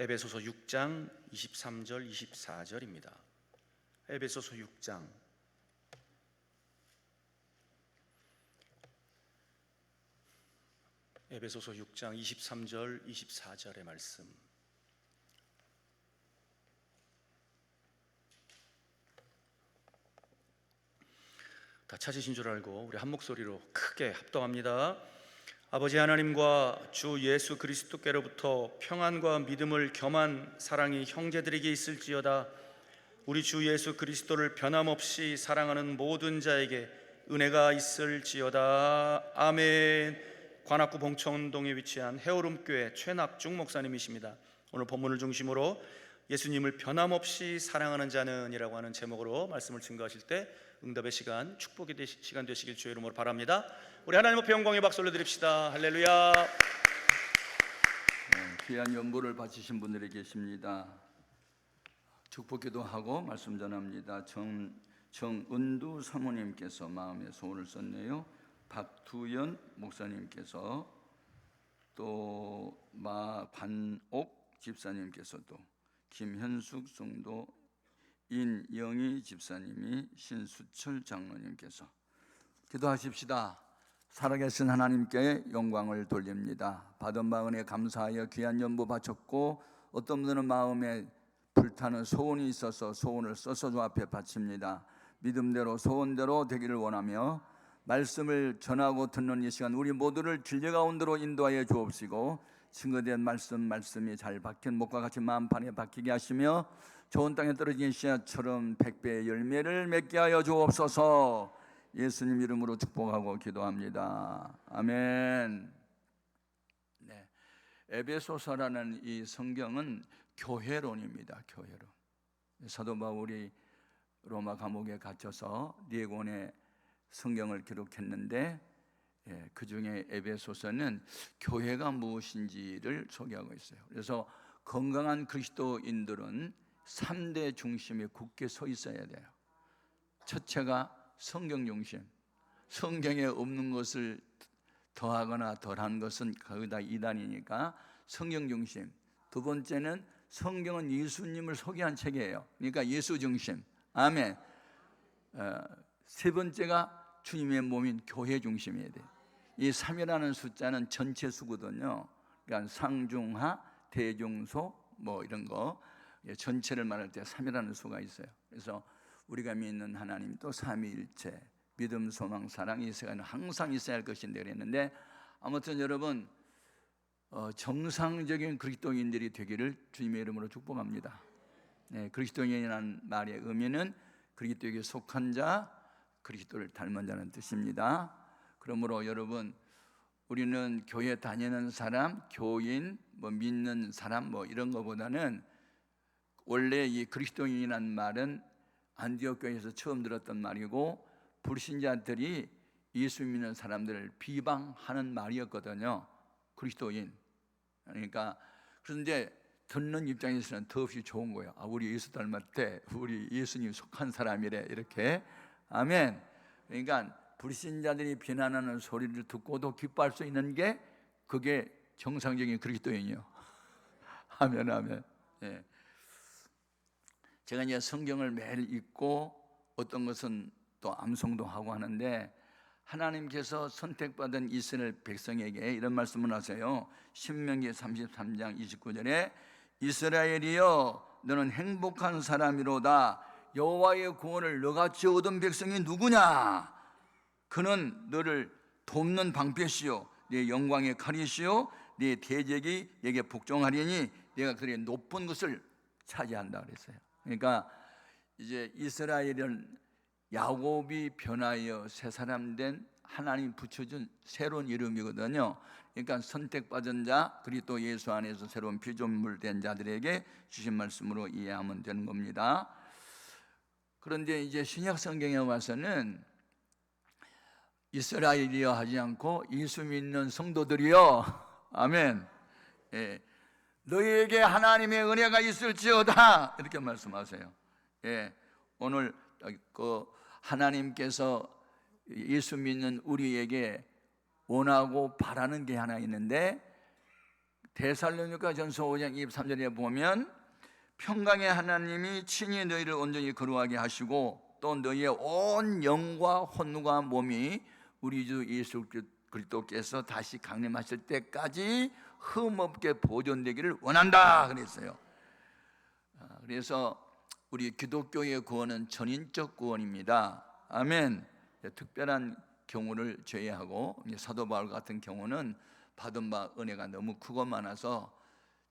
에베소서 6장 23절 24절입니다. 에베소서 6장 에베소서 6장 23절 24절의 말씀. 다 찾으신 줄 알고 우리 한 목소리로 크게 합동합니다. 아버지 하나님과 주 예수 그리스도께로부터 평안과 믿음을 겸한 사랑이 형제들에게 있을지어다. 우리 주 예수 그리스도를 변함없이 사랑하는 모든 자에게 은혜가 있을지어다. 아멘. 관악구 봉천동에 위치한 해오름교회 최낙중 목사님이십니다. 오늘 본문을 중심으로 예수님을 변함없이 사랑하는 자는 이라고 하는 제목으로 말씀을 증거하실 때 응답의 시간, 축복의 시간 되시길 주의 이름으로 바랍니다. 우리 하나님 앞에 영광의 박수 올려드립시다. 할렐루야. 귀한 연보를 바치신 분들이 계십니다. 축복기도 하고 말씀 전합니다. 정은두 사모님께서 마음의 소원을 썼네요. 박두연 목사님께서, 또 마반옥 집사님께서도, 김현숙 성도, 인영희 집사님이, 신수철 장로님께서 기도하십시다. 살아계신 하나님께 영광을 돌립니다. 받은 바 은혜 감사하여 귀한 연보 바쳤고, 어떤 분들은 마음에 불타는 소원이 있어서 소원을 써서 주 앞에 바칩니다. 믿음대로 소원대로 되기를 원하며 말씀을 전하고 듣는 이 시간 우리 모두를 진리 가운데로 인도하여 주옵시고, 증거된 말씀이 잘 박힌 목과 같이 마음판에 박히게 하시며 좋은 땅에 떨어진 씨앗처럼 100배의 열매를 맺게 하여 주옵소서. 예수님 이름으로 축복하고 기도합니다. 아멘. 네, 에베소서라는 이 성경은 교회론입니다. 교회론. 사도 바울이 로마 감옥에 갇혀서 4권의 성경을 기록했는데, 그 중에 에베소서는 교회가 무엇인지를 소개하고 있어요. 그래서 건강한 그리스도인들은 3대 중심에 굳게 서 있어야 돼요. 첫째가 성경 중심. 성경에 없는 것을 더하거나 덜한 것은 거의 다 이단이니까 성경 중심. 두 번째는 성경은 예수님을 소개한 책이에요. 그러니까 예수 중심. 아멘. 세 번째가 주님의 몸인 교회 중심이어야 돼요. 이 3이라는 숫자는 전체 수거든요. 그러니까 상중하, 대중소 뭐 이런 거 전체를 말할 때 3이라는 수가 있어요. 그래서 우리가 믿는 하나님 또 삼위일체, 믿음, 소망, 사랑, 이 세 가지는 항상 있어야 할 것인데 그랬는데, 아무튼 여러분 정상적인 그리스도인들이 되기를 주님의 이름으로 축복합니다. 그리스도인이라는 말의 의미는 그리스도에게 속한 자, 그리스도를 닮은 자는 뜻입니다. 그러므로 여러분, 우리는 교회 다니는 사람, 교인, 믿는 사람 이런 거보다는 원래 이 그리스도인이라는 말은 안디옥 교회에서 처음 들었던 말이고, 불신자들이 예수 믿는 사람들을 비방하는 말이었거든요. 그리스도인. 그러니까 그런데 듣는 입장에서는 더없이 좋은 거예요. 우리 예수 닮았대, 우리 예수님 속한 사람이래, 이렇게. 아멘. 그러니까 불신자들이 비난하는 소리를 듣고도 기뻐할 수 있는 게 그게 정상적인 그리스도인이요. 아멘, 아멘. 제가 이제 성경을 매일 읽고 어떤 것은 또 암송도 하고 하는데, 하나님께서 선택받은 이스라엘 백성에게 이런 말씀을 하세요. 신명기 33장 29절에 이스라엘이여 너는 행복한 사람이로다. 여호와의 구원을 너같이 얻은 백성이 누구냐? 그는 너를 돕는 방패시요 네 영광의 칼이시요 네 대적이 네게 복종하리니 네가 그들의 높은 것을 차지한다 그랬어요. 그러니까 이제 이스라엘은 야곱이 변하여 새 사람 된 하나님 붙여준 새로운 이름이거든요. 그러니까 선택받은 자, 그리스도 예수 안에서 새로운 피조물 된 자들에게 주신 말씀으로 이해하면 되는 겁니다. 그런데 이제 신약 성경에 와서는 이스라엘이여 하지 않고 예수 믿는 성도들이여, 아멘. 너희에게 하나님의 은혜가 있을지어다, 이렇게 말씀하세요. 오늘 하나님께서 예수 믿는 우리에게 원하고 바라는 게 하나 있는데, 데살로니가전서 5장 23절에 보면 평강의 하나님이 친히 너희를 온전히 거룩하게 하시고 또 너희의 온 영과 혼과 몸이 우리 주 예수 그리스도께서 다시 강림하실 때까지 흠없게 보존되기를 원한다 그랬어요. 그래서 우리 기독교의 구원은 전인적 구원입니다. 아멘. 특별한 경우를 제외하고 사도 바울 같은 경우는 받은 바 은혜가 너무 크고 많아서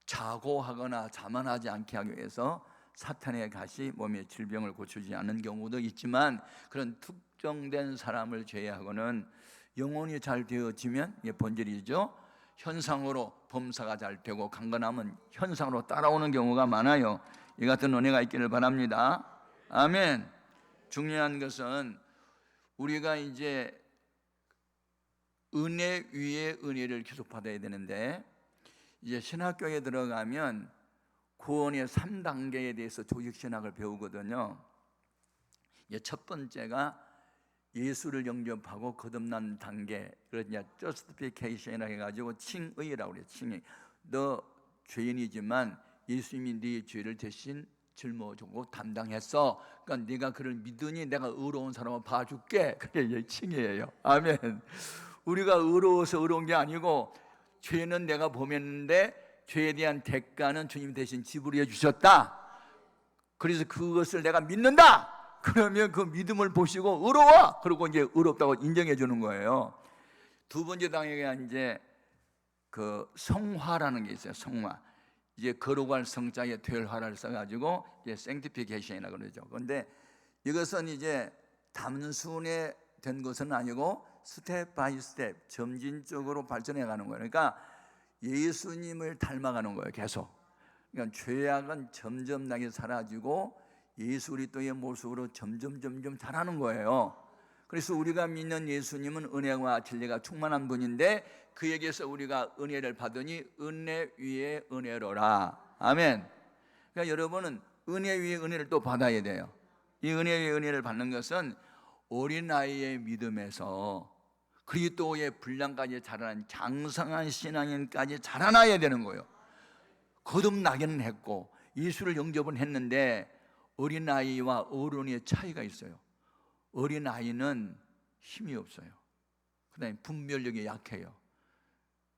자고하거나 자만하지 않게 하기 위해서 사탄의 가시 몸의 질병을 고치지 않는 경우도 있지만, 그런 특정된 사람을 제외하고는 영혼이 잘 되어지면 본질이죠. 현상으로 범사가 잘 되고 강건함은 현상으로 따라오는 경우가 많아요. 이 같은 은혜가 있기를 바랍니다. 아멘. 중요한 것은 우리가 이제 은혜 위에 은혜를 계속 받아야 되는데, 이제 신학교에 들어가면 구원의 3단계에 대해서 조직신학을 배우거든요. 첫 번째가 예수를 영접하고 거듭난 단계, 그래서 justification이라고 해가지고 칭의라고 그래요. 칭의. 너 죄인이지만 예수님이 네 죄를 대신 짊어지고 담당했어. 그러니까 네가 그를 믿으니 내가 의로운 사람을 봐줄게. 그게 칭의예요. 아멘. 우리가 의로워서 의로운 게 아니고, 죄는 내가 범했는데 죄에 대한 대가는 주님 대신 지불해 주셨다. 그래서 그것을 내가 믿는다. 그러면 그 믿음을 보시고 의로워. 그리고 이제 의롭다고 인정해 주는 거예요. 두 번째 단계가 이제 그 성화라는 게 있어요. 성화. 이제 거룩할 성자에 되화를 써가지고 이제 sanctification이라고 그러죠. 그런데 이것은 이제 단순에 된 것은 아니고 스텝 바이 스텝 점진적으로 발전해 가는 거예요. 그러니까 예수님을 닮아가는 거예요. 계속. 그러니까 죄악은 점점 나게 사라지고 예수 그리스도의 모습으로 점점 자라는 거예요. 그래서 우리가 믿는 예수님은 은혜와 진리가 충만한 분인데, 그에게서 우리가 은혜를 받으니 은혜 위에 은혜로라. 아멘. 그러니까 여러분은 은혜 위에 은혜를 또 받아야 돼요. 이 은혜 위에 은혜를 받는 것은 어린아이의 믿음에서 그리스도의 분량까지 자라난 장성한 신앙인까지 자라나야 되는 거예요. 거듭나기는 했고 예수를 영접은 했는데 어린아이와 어른의 차이가 있어요. 어린아이는 힘이 없어요. 그 다음에 분별력이 약해요.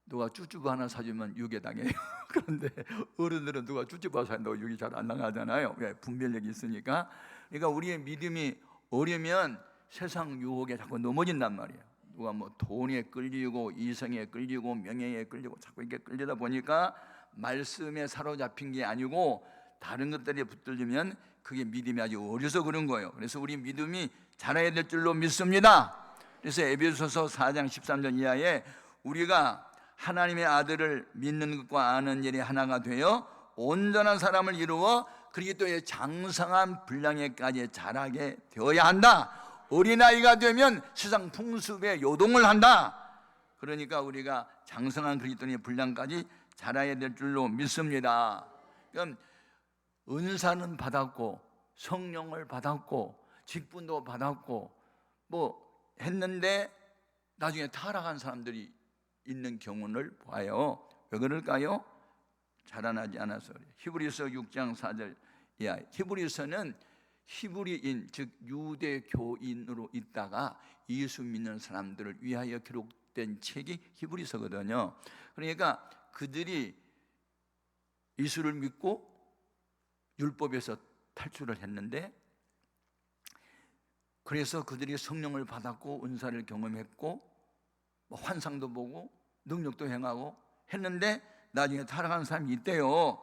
누가 쭈쭈바 하나 사주면 유괴 당해요. 그런데 어른들은 누가 쭈쭈바 사준다고 유괴 잘 안 당하잖아요. 왜? 분별력이 있으니까. 그러니까 우리의 믿음이 어리면 세상 유혹에 자꾸 넘어진단 말이에요. 누가 뭐 돈에 끌리고 이성에 끌리고 명예에 끌리고 자꾸 이렇게 끌리다 보니까 말씀에 사로잡힌 게 아니고 다른 것들이 붙들리면 그게 믿음이 아주 어려서 그런 거예요. 그래서 우리 믿음이 자라야 될 줄로 믿습니다. 그래서 에베소서 4장 13절 이하에 우리가 하나님의 아들을 믿는 것과 아는 일이 하나가 되어 온전한 사람을 이루어 그리스도의 장성한 분량에까지 자라게 되어야 한다. 어린아이가 되면 세상 풍습에 요동을 한다. 그러니까 우리가 장성한 그리스도의 분량까지 자라야 될 줄로 믿습니다. 그럼 은사는 받았고 성령을 받았고 직분도 받았고 뭐 했는데 나중에 타락한 사람들이 있는 경우를 봐요. 왜 그럴까요? 자라나지 않아서 그래요. 히브리서 6장 4절 이하. 히브리서는 히브리인 즉 유대교인으로 있다가 예수 믿는 사람들을 위하여 기록된 책이 히브리서거든요. 그러니까 그들이 예수를 믿고 율법에서 탈출을 했는데, 그래서 그들이 성령을 받았고 은사를 경험했고 환상도 보고 능력도 행하고 했는데 나중에 타락한 사람이 있대요.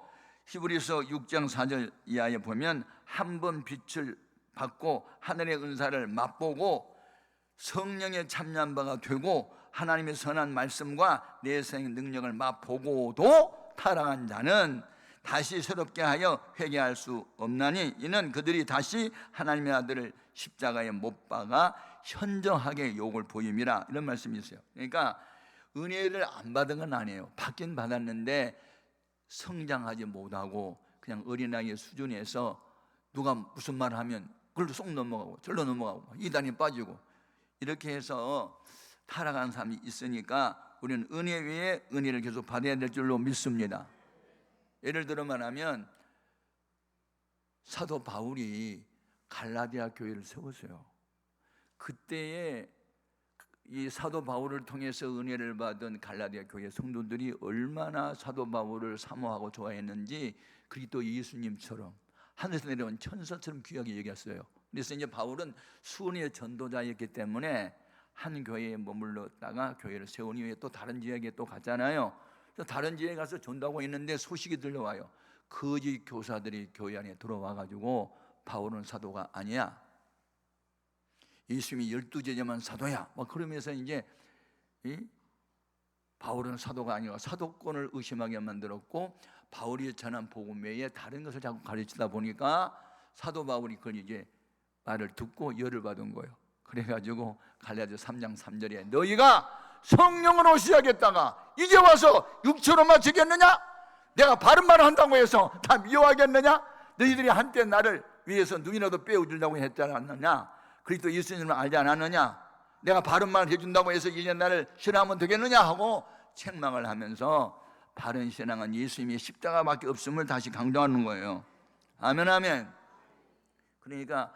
히브리서 6장 4절 이하에 보면 한 번 빛을 받고 하늘의 은사를 맛보고 성령에 참여한 바가 되고 하나님의 선한 말씀과 내세의 능력을 맛보고도 타락한 자는 다시 새롭게 하여 회개할 수 없나니 이는 그들이 다시 하나님의 아들을 십자가에 못 박아 현저하게 욕을 보임이라. 이런 말씀이 있어요. 그러니까 은혜를 안 받은 건 아니에요. 받긴 받았는데 성장하지 못하고 그냥 어린아이의 수준에서 누가 무슨 말을 하면 그걸로 쏙 넘어가고 절로 넘어가고 이단이 빠지고 이렇게 해서 타락한 사람이 있으니까 우리는 은혜 위에 은혜를 계속 받아야 될 줄로 믿습니다. 예를 들어 말하면 사도 바울이 갈라디아 교회를 세웠어요. 그때에 이 사도 바울을 통해서 은혜를 받은 갈라디아 교회 성도들이 얼마나 사도 바울을 사모하고 좋아했는지 그리스도 예수님처럼 하늘에서 내려온 천사처럼 귀하게 여겼어요. 그래서 이제 바울은 수은의 전도자였기 때문에 한 교회에 머물렀다가 교회를 세운 이후에 또 다른 지역에 또 갔잖아요. 그래서 다른 지역에 가서 전도하고 있는데 소식이 들려와요. 거짓 교사들이 교회 안에 들어와 가지고 바울은 사도가 아니야, 예수님이 12제자만 사도야, 막 그러면서 이제 바울은 사도가 아니라 사도권을 의심하게 만들었고, 바울이 전한 복음 외에 다른 것을 자꾸 가르치다 보니까 사도 바울이 그걸 이제 말을 듣고 열을 받은 거예요. 그래가지고 갈라디아 3장 3절에 너희가 성령으로 시작했다가 이제 와서 육체로 마치겠느냐? 내가 바른 말을 한다고 해서 다 미워하겠느냐? 너희들이 한때 나를 위해서 눈이라도 빼어주려고 했지 않느냐? 그리스도 예수님을 알지 않았느냐? 내가 바른 말을 해준다고 해서 이제 나를 싫어하면 되겠느냐? 하고 책망을 하면서 바른 신앙은 예수님의 십자가밖에 없음을 다시 강조하는 거예요. 아멘, 아멘. 그러니까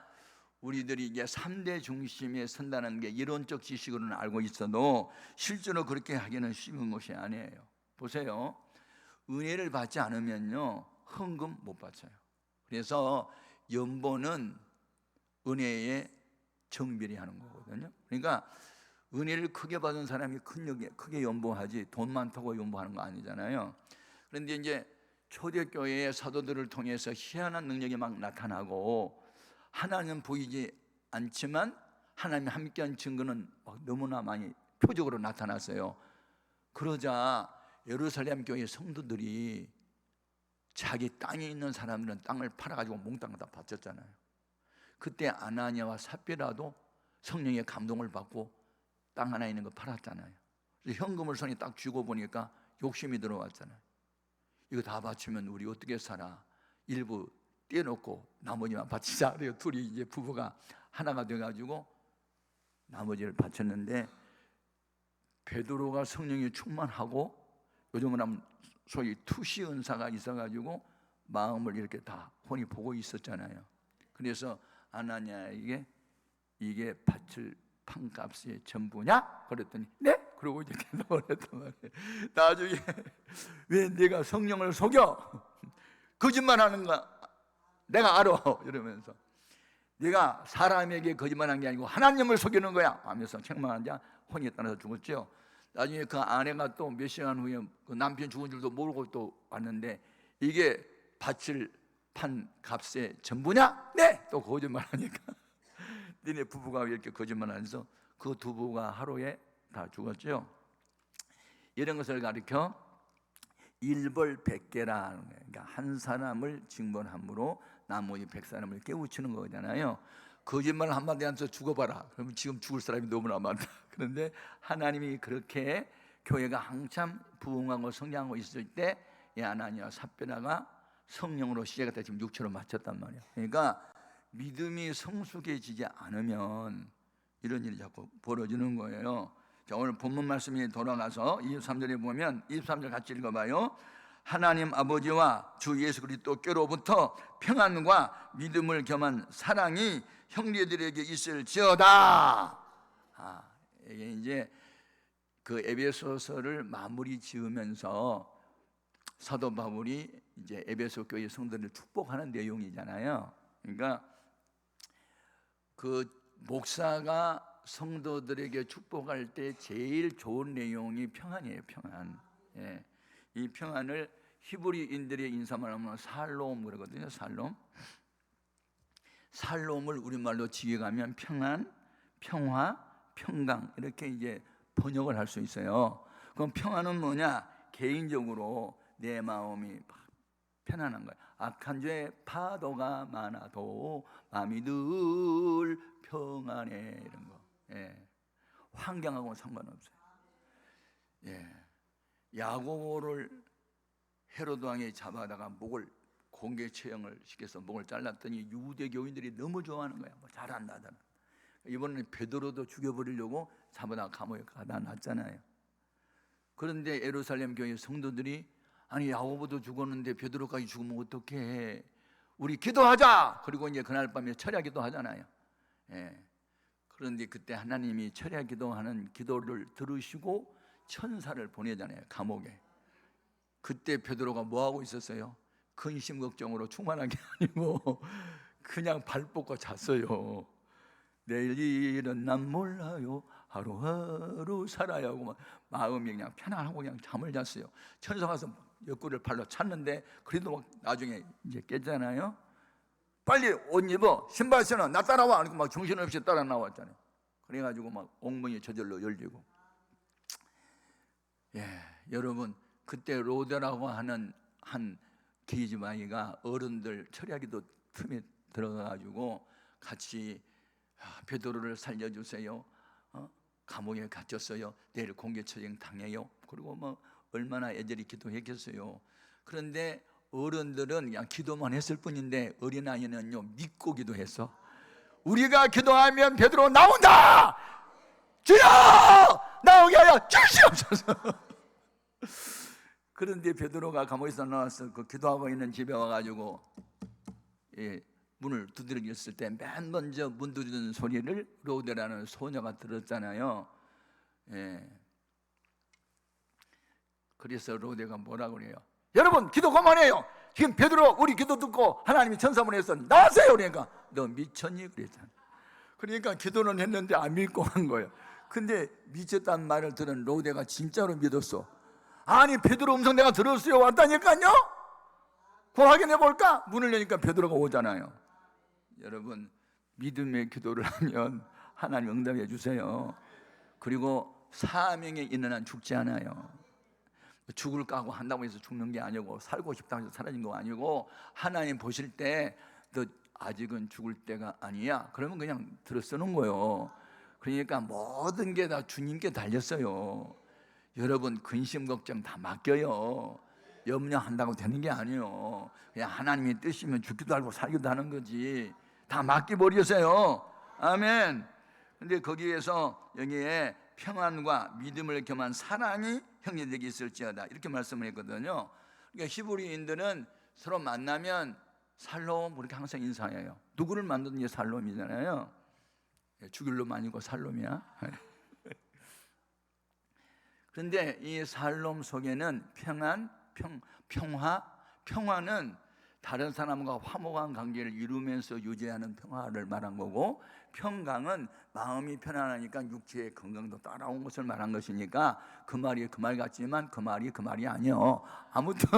우리들이 이제 3대 중심에 선다는 게 이론적 지식으로는 알고 있어도 실제로 그렇게 하기는 쉬운 것이 아니에요. 보세요, 은혜를 받지 않으면요 헌금 못 받아요. 그래서 연보는 은혜에 정비례 하는 거거든요. 그러니까 은혜를 크게 받은 사람이 크게 연보하지 돈 많다고 연보하는 거 아니잖아요. 그런데 이제 초대교회의 사도들을 통해서 희한한 능력이 막 나타나고 하나님은 보이지 않지만 하나님이 함께한 증거는 너무나 많이 표적으로 나타났어요. 그러자 예루살렘 교회 성도들이 자기 땅에 있는 사람들은 땅을 팔아가지고 몽땅 다 바쳤잖아요. 그때 아나니아와 삽비라도 성령의 감동을 받고 땅 하나 있는 거 팔았잖아요. 그래서 현금을 손에 딱 쥐고 보니까 욕심이 들어왔잖아요. 이거 다 바치면 우리 어떻게 살아? 일부 떼놓고 나머지만 바치자. 그래서 둘이 이제 부부가 하나가 돼가지고 나머지를 바쳤는데, 베드로가 성령이 충만하고 요즘은 하면 소위 투시 은사가 있어가지고 마음을 이렇게 다 혼이 보고 있었잖아요. 그래서 아나니아에게 이게 바칠 판값의 전부냐? 그랬더니 네? 그러고 이제 대답을 했단 말이에요. 나중에 왜 내가 성령을 속여? 거짓말하는 거 내가 알아. 이러면서 네가 사람에게 거짓말한 게 아니고 하나님을 속이는 거야 하면서 책망한 자 혼이 따라서 죽었죠. 나중에 그 아내가 또 몇 시간 후에 그 남편 죽은 줄도 모르고 또 왔는데 이게 바칠 판 값의 전부냐? 네! 또 거짓말하니까 니네 부부가 왜 이렇게 거짓말하면서 그 두 부부가 하루에 다 죽었죠. 이런 것을 가르쳐 일벌백계라는 거예요. 그러니까 한 사람을 징벌함으로 나머지 100사람을 깨우치는 거잖아요. 거짓말 한마디 하면서 죽어봐라. 그러면 지금 죽을 사람이 너무나 많다. 그런데 하나님이 그렇게 교회가 한참 부흥하고 성장하고 있을 때 이 아나니아 삽비라가 성령으로 시작했다 지금 육체로 마쳤단 말이에요. 그러니까 믿음이 성숙해지지 않으면 이런 일이 자꾸 벌어지는 거예요. 자, 오늘 본문 말씀에 돌아가서 23절에 보면 23절 같이 읽어봐요. 하나님 아버지와 주 예수 그리스도께로부터 평안과 믿음을 겸한 사랑이 형제들에게 있을지어다. 이게 이제 그 에베소서를 마무리 지으면서 사도 바울이 이제 에베소 교회 성도들을 축복하는 내용이잖아요. 그러니까 그 목사가 성도들에게 축복할 때 제일 좋은 내용이 평안이에요. 평안. 예. 이 평안을 히브리인들의 인사말 하면 살롬 그러거든요. 살롬을 우리말로 지어가면 평안, 평화, 평강 이렇게 이제 번역을 할 수 있어요. 그럼 평안은 뭐냐? 개인적으로 내 마음이 편안한 거예요. 악한 죄 파도가 많아도 마음이 늘 평안해 이런 거. 예. 환경하고는 상관없어요. 예. 야고보를 헤로드 왕이 잡아다가 목을 공개 처형을 시켜서 목을 잘랐더니 유대 교인들이 너무 좋아하는 거야. 뭐 잘한다. 이번에는 베드로도 죽여버리려고 잡아다가 감옥에 가다 놨잖아요. 그런데 예루살렘 교회 성도들이 아니 야고보도 죽었는데 베드로까지 죽으면 어떡해? 우리 기도하자. 그리고 이제 그날 밤에 철야 기도하잖아요. 예. 그런데 그때 하나님이 철야 기도하는 기도를 들으시고 천사를 보내잖아요, 감옥에. 그때 베드로가 뭐 하고 있었어요? 근심 걱정으로 충만한 게 아니고 그냥 발 뻗고 잤어요. 내일 일은 난 몰라요. 하루하루 살아야 하고 막 마음이 그냥 편안하고 그냥 잠을 잤어요. 천사가 와서 옆구리를 발로 찼는데 그래도 막 나중에 이제 깼잖아요. 빨리 옷 입어, 신발 신어, 나 따라와. 그러니까 막 정신없이 따라 나왔잖아요. 그래가지고 막 옥문이 저절로 열리고. 예, 여러분 그때 로데라고 하는 한 기즈마이가 어른들 철야기도 틈에 들어가가지고 같이 베드로를 살려주세요. 감옥에 갇혔어요. 내일 공개처형 당해요. 그리고 뭐 얼마나 애절히 기도했겠어요. 그런데 어른들은 그냥 기도만 했을 뿐인데 어린아이는요 믿고 기도했어. 우리가 기도하면 베드로 나온다. 주여 나오게 하여 주시옵소서. 그런데 베드로가 감옥에서 나와서 그 기도하고 있는 집에 와가지고 문을 두드렸을 때 맨 먼저 문 두드리는 소리를 로데라는 소녀가 들었잖아요. 예. 그래서 로데가 뭐라고 그래요? 여러분 기도 그만해요. 지금 베드로 우리 기도 듣고 하나님이 천사 보내서 나가세요. 그러니까 너 미쳤니? 그랬잖아. 그러니까 기도는 했는데 안 믿고 한 거예요. 근데 미쳤다는 말을 들은 로데가 진짜로 믿었어. 아니 베드로 음성 내가 들었어요. 왔다니까요. 그거 확인해 볼까? 문을 여니까 베드로가 오잖아요. 여러분 믿음의 기도를 하면 하나님 응답해 주세요. 그리고 사명에 있는 한 죽지 않아요. 죽을 까고 한다고 해서 죽는 게 아니고 살고 싶다고 해서 사라진 거 아니고 하나님 보실 때 너 아직은 죽을 때가 아니야. 그러면 그냥 들어 쓰는 거예요. 그러니까 모든 게 다 주님께 달렸어요. 여러분 근심 걱정 다 맡겨요. 염려한다고 되는 게 아니에요. 그냥 하나님의 뜻이면 죽기도 하고 살기도 하는 거지. 다 맡겨버렸어요. 아멘. 근데 거기에서 여기에 평안과 믿음을 겸한 사랑이 형제에게 있을지어다 이렇게 말씀을 했거든요. 그러니까 히브리인들은 서로 만나면 살롬 이렇게 항상 인사해요. 누구를 만나든지 살롬이잖아요. 죽일 놈 아니고 살롬이야. 그런데 이 살롬 속에는 평안, 평화는 다른 사람과 화목한 관계를 이루면서 유지하는 평화를 말한 거고, 평강은 마음이 편안하니까 육체의 건강도 따라온 것을 말한 것이니까 그 말이 그 말 같지만 그 말이 아니요. 아무튼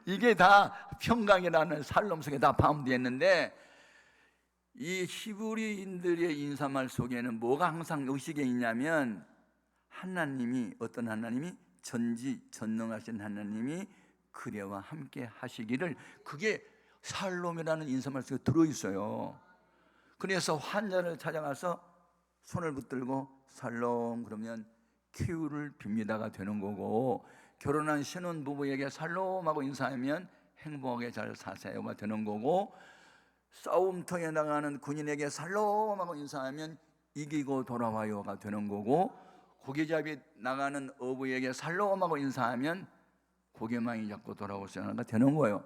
이게 다 평강이라는 살롬 속에 다 포함되어 있는데, 이 히브리인들의 인사말 속에는 뭐가 항상 의식에 있냐면 하나님이, 어떤 하나님이, 전지전능하신 하나님이 그대와 함께 하시기를, 그게 살롬이라는 인사말 속에 들어있어요. 그래서 환자를 찾아가서 손을 붙들고 살롬 그러면 큐를 빕니다가 되는 거고, 결혼한 신혼부부에게 살롬하고 인사하면 행복하게 잘 사세요가 되는 거고, 싸움터에 나가는 군인에게 살롬하고 인사하면 이기고 돌아와요가 되는 거고, 고기잡이 나가는 어부에게 살롬하고 인사하면 고개망이 잡고 돌아오시는가 되는 거예요.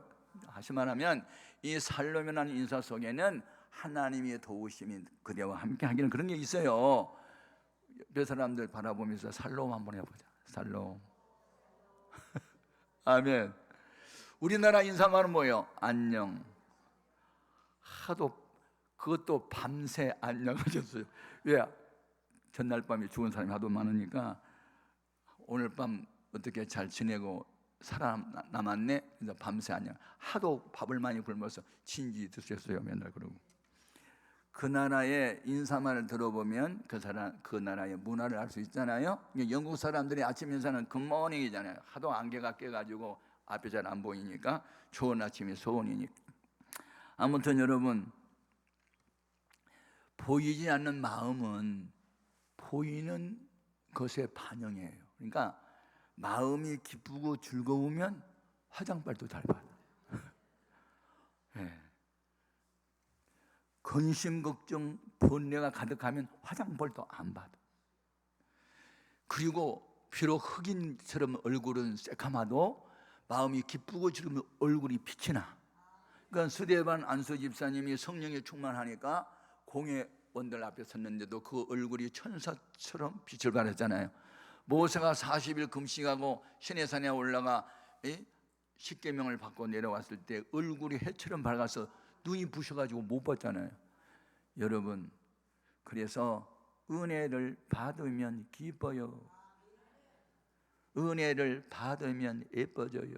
다시 말하면 이 살롬이라는 인사 속에는 하나님의 도우심이 그대와 함께 하기는 그런 게 있어요. 옆에 사람들 바라보면서 살롬 한번 해보자. 살롬. 아멘. 우리나라 인사말은 뭐예요? 안녕. 하도 그것도 밤새 안녕하셨어요. 왜? 전날 밤에 죽은 사람이 하도 많으니까 오늘 밤 어떻게 잘 지내고 살아남았네? 그래서 밤새 안녕. 하도 밥을 많이 굶어서 진지 드셨어요. 맨날 그러고. 그 나라의 인사말을 들어보면 그 나라의 문화를 알 수 있잖아요. 영국 사람들이 아침 인사는 굿모닝이잖아요. 하도 안개가 껴가지고 앞이 잘 안 보이니까 좋은 아침이 소원이니까. 아무튼 여러분, 보이지 않는 마음은 보이는 것의 반영이에요. 그러니까 마음이 기쁘고 즐거우면 화장발도 잘 받아. 네. 근심 걱정 번뇌가 가득하면 화장벌도 안 받아. 그리고 비록 흑인처럼 얼굴은 새카마도 마음이 기쁘고 즐거우면 얼굴이 빛이 나. 그러니까 스데반 안수 집사님이 성령에 충만하니까 공회원들 앞에 섰는데도 그 얼굴이 천사처럼 빛을 발했잖아요. 모세가 40일 금식하고 시내산에 올라가 십계명을 받고 내려왔을 때 얼굴이 해처럼 밝아서 눈이 부셔가지고 못 봤잖아요. 여러분, 그래서 은혜를 받으면 기뻐요. 은혜를 받으면 예뻐져요.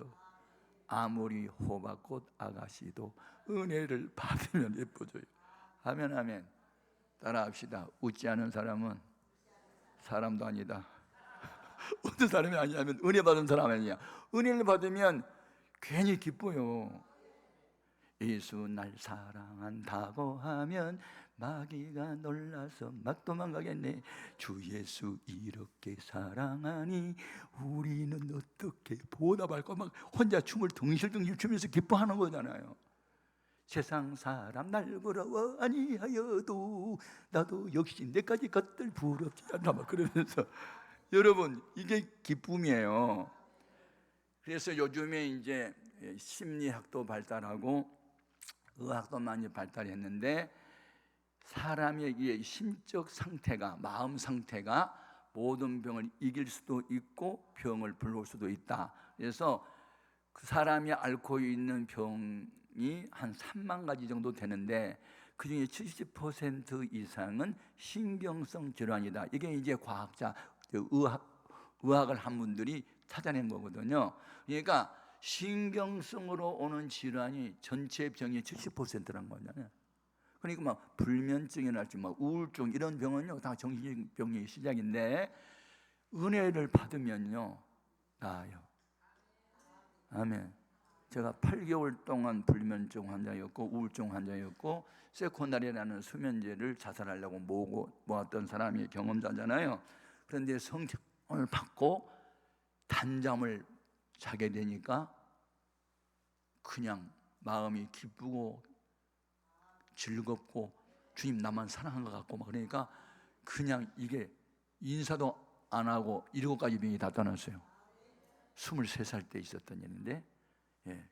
아무리 호박꽃 아가씨도 은혜를 받으면 예뻐져요. 아멘, 아멘. 따라합시다. 웃지 않은 사람은 사람도 아니다. 어떤 사람이 아니냐면 은혜 받은 사람 아니야. 은혜를 받으면 괜히 기뻐요. 예수 날 사랑한다고 하면 마귀가 놀라서 막 도망가겠네. 주 예수 이렇게 사랑하니 우리는 어떻게 보답할까? 막 혼자 춤을 덩실덩실 추면서 기뻐하는 거잖아요. 세상 사람 날 부러워 아니하여도 나도 역시 내까지 것들 부럽지 않나 막 그러면서 여러분, 이게 기쁨이에요. 그래서 요즘에 이제 심리학도 발달하고 의학도 많이 발달했는데 사람의 이 심적 상태가, 마음 상태가 모든 병을 이길 수도 있고 병을 불러올 수도 있다. 그래서 그 사람이 앓고 있는 병이 한 3만 가지 정도 되는데 그중에 70% 이상은 신경성 질환이다. 이게 이제 과학자, 의학을 한 분들이 찾아낸 거거든요. 그러니까 신경성으로 오는 질환이 전체 병의 70%란 거잖아요. 그러니까 막 불면증이랄지 막 우울증 이런 병은요 다 정신병의 시작인데 은혜를 받으면요 나아요. 아멘. 제가 8개월 동안 불면증 환자였고 우울증 환자였고 세코날이라는 수면제를 자살하려고 모았던 사람이 경험자잖아요. 그런데 성경을 받고 단잠을 자게 되니까 그냥 마음이 기쁘고 즐겁고 주님 나만 사랑한 것 같고 막 그러니까 그냥 이게 인사도 안 하고 7가지 병이 다 떠났어요. 23살 때 있었던 일인데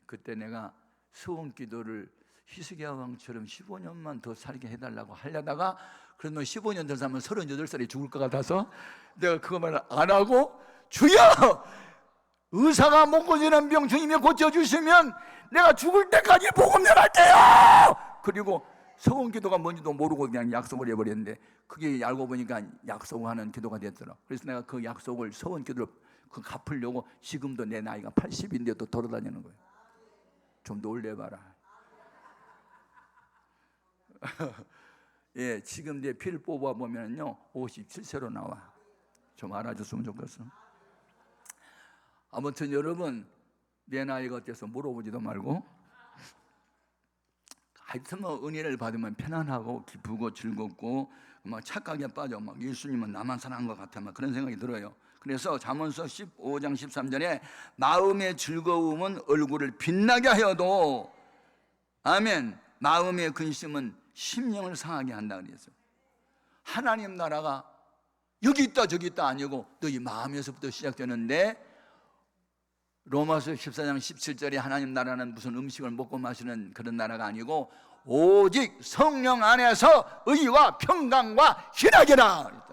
그때 내가 소원기도를 히스기야 왕처럼 15년만 더 살게 해달라고 하려다가 그러면 15년 더 살면 38살에 죽을 것 같아서 내가 그거 말을 안 하고 주여! 의사가 못 고치는 병 주님이 고쳐주시면 내가 죽을 때까지 복음 전할게요! 그리고 소원기도가 뭔지도 모르고 그냥 약속을 해버렸는데 그게 알고 보니까 약속하는 기도가 됐더라. 그래서 내가 그 약속을 소원기도로 그 갚으려고 지금도 내 나이가 80인데도 돌아다니는 거예요. 좀 놀래봐라. 예, 지금 내 피를 뽑아보면요 57세로 나와. 좀 알아줬으면 좋겠어. 아무튼 여러분 내 나이가 어때서 물어보지도 말고 하여튼 뭐 은혜를 받으면 편안하고 기쁘고 즐겁고 막 착각에 빠져 막 예수님은 나만 사랑한 것 같아 막 그런 생각이 들어요. 그래서 잠언서 15장 13절에 마음의 즐거움은 얼굴을 빛나게 하여도 아멘 마음의 근심은 심령을 상하게 한다 그랬어요. 하나님 나라가 여기 있다 저기 있다 아니고 너희 마음에서부터 시작되는데 로마서 14장 17절에 하나님 나라는 무슨 음식을 먹고 마시는 그런 나라가 아니고 오직 성령 안에서 의와 평강과 희락이라.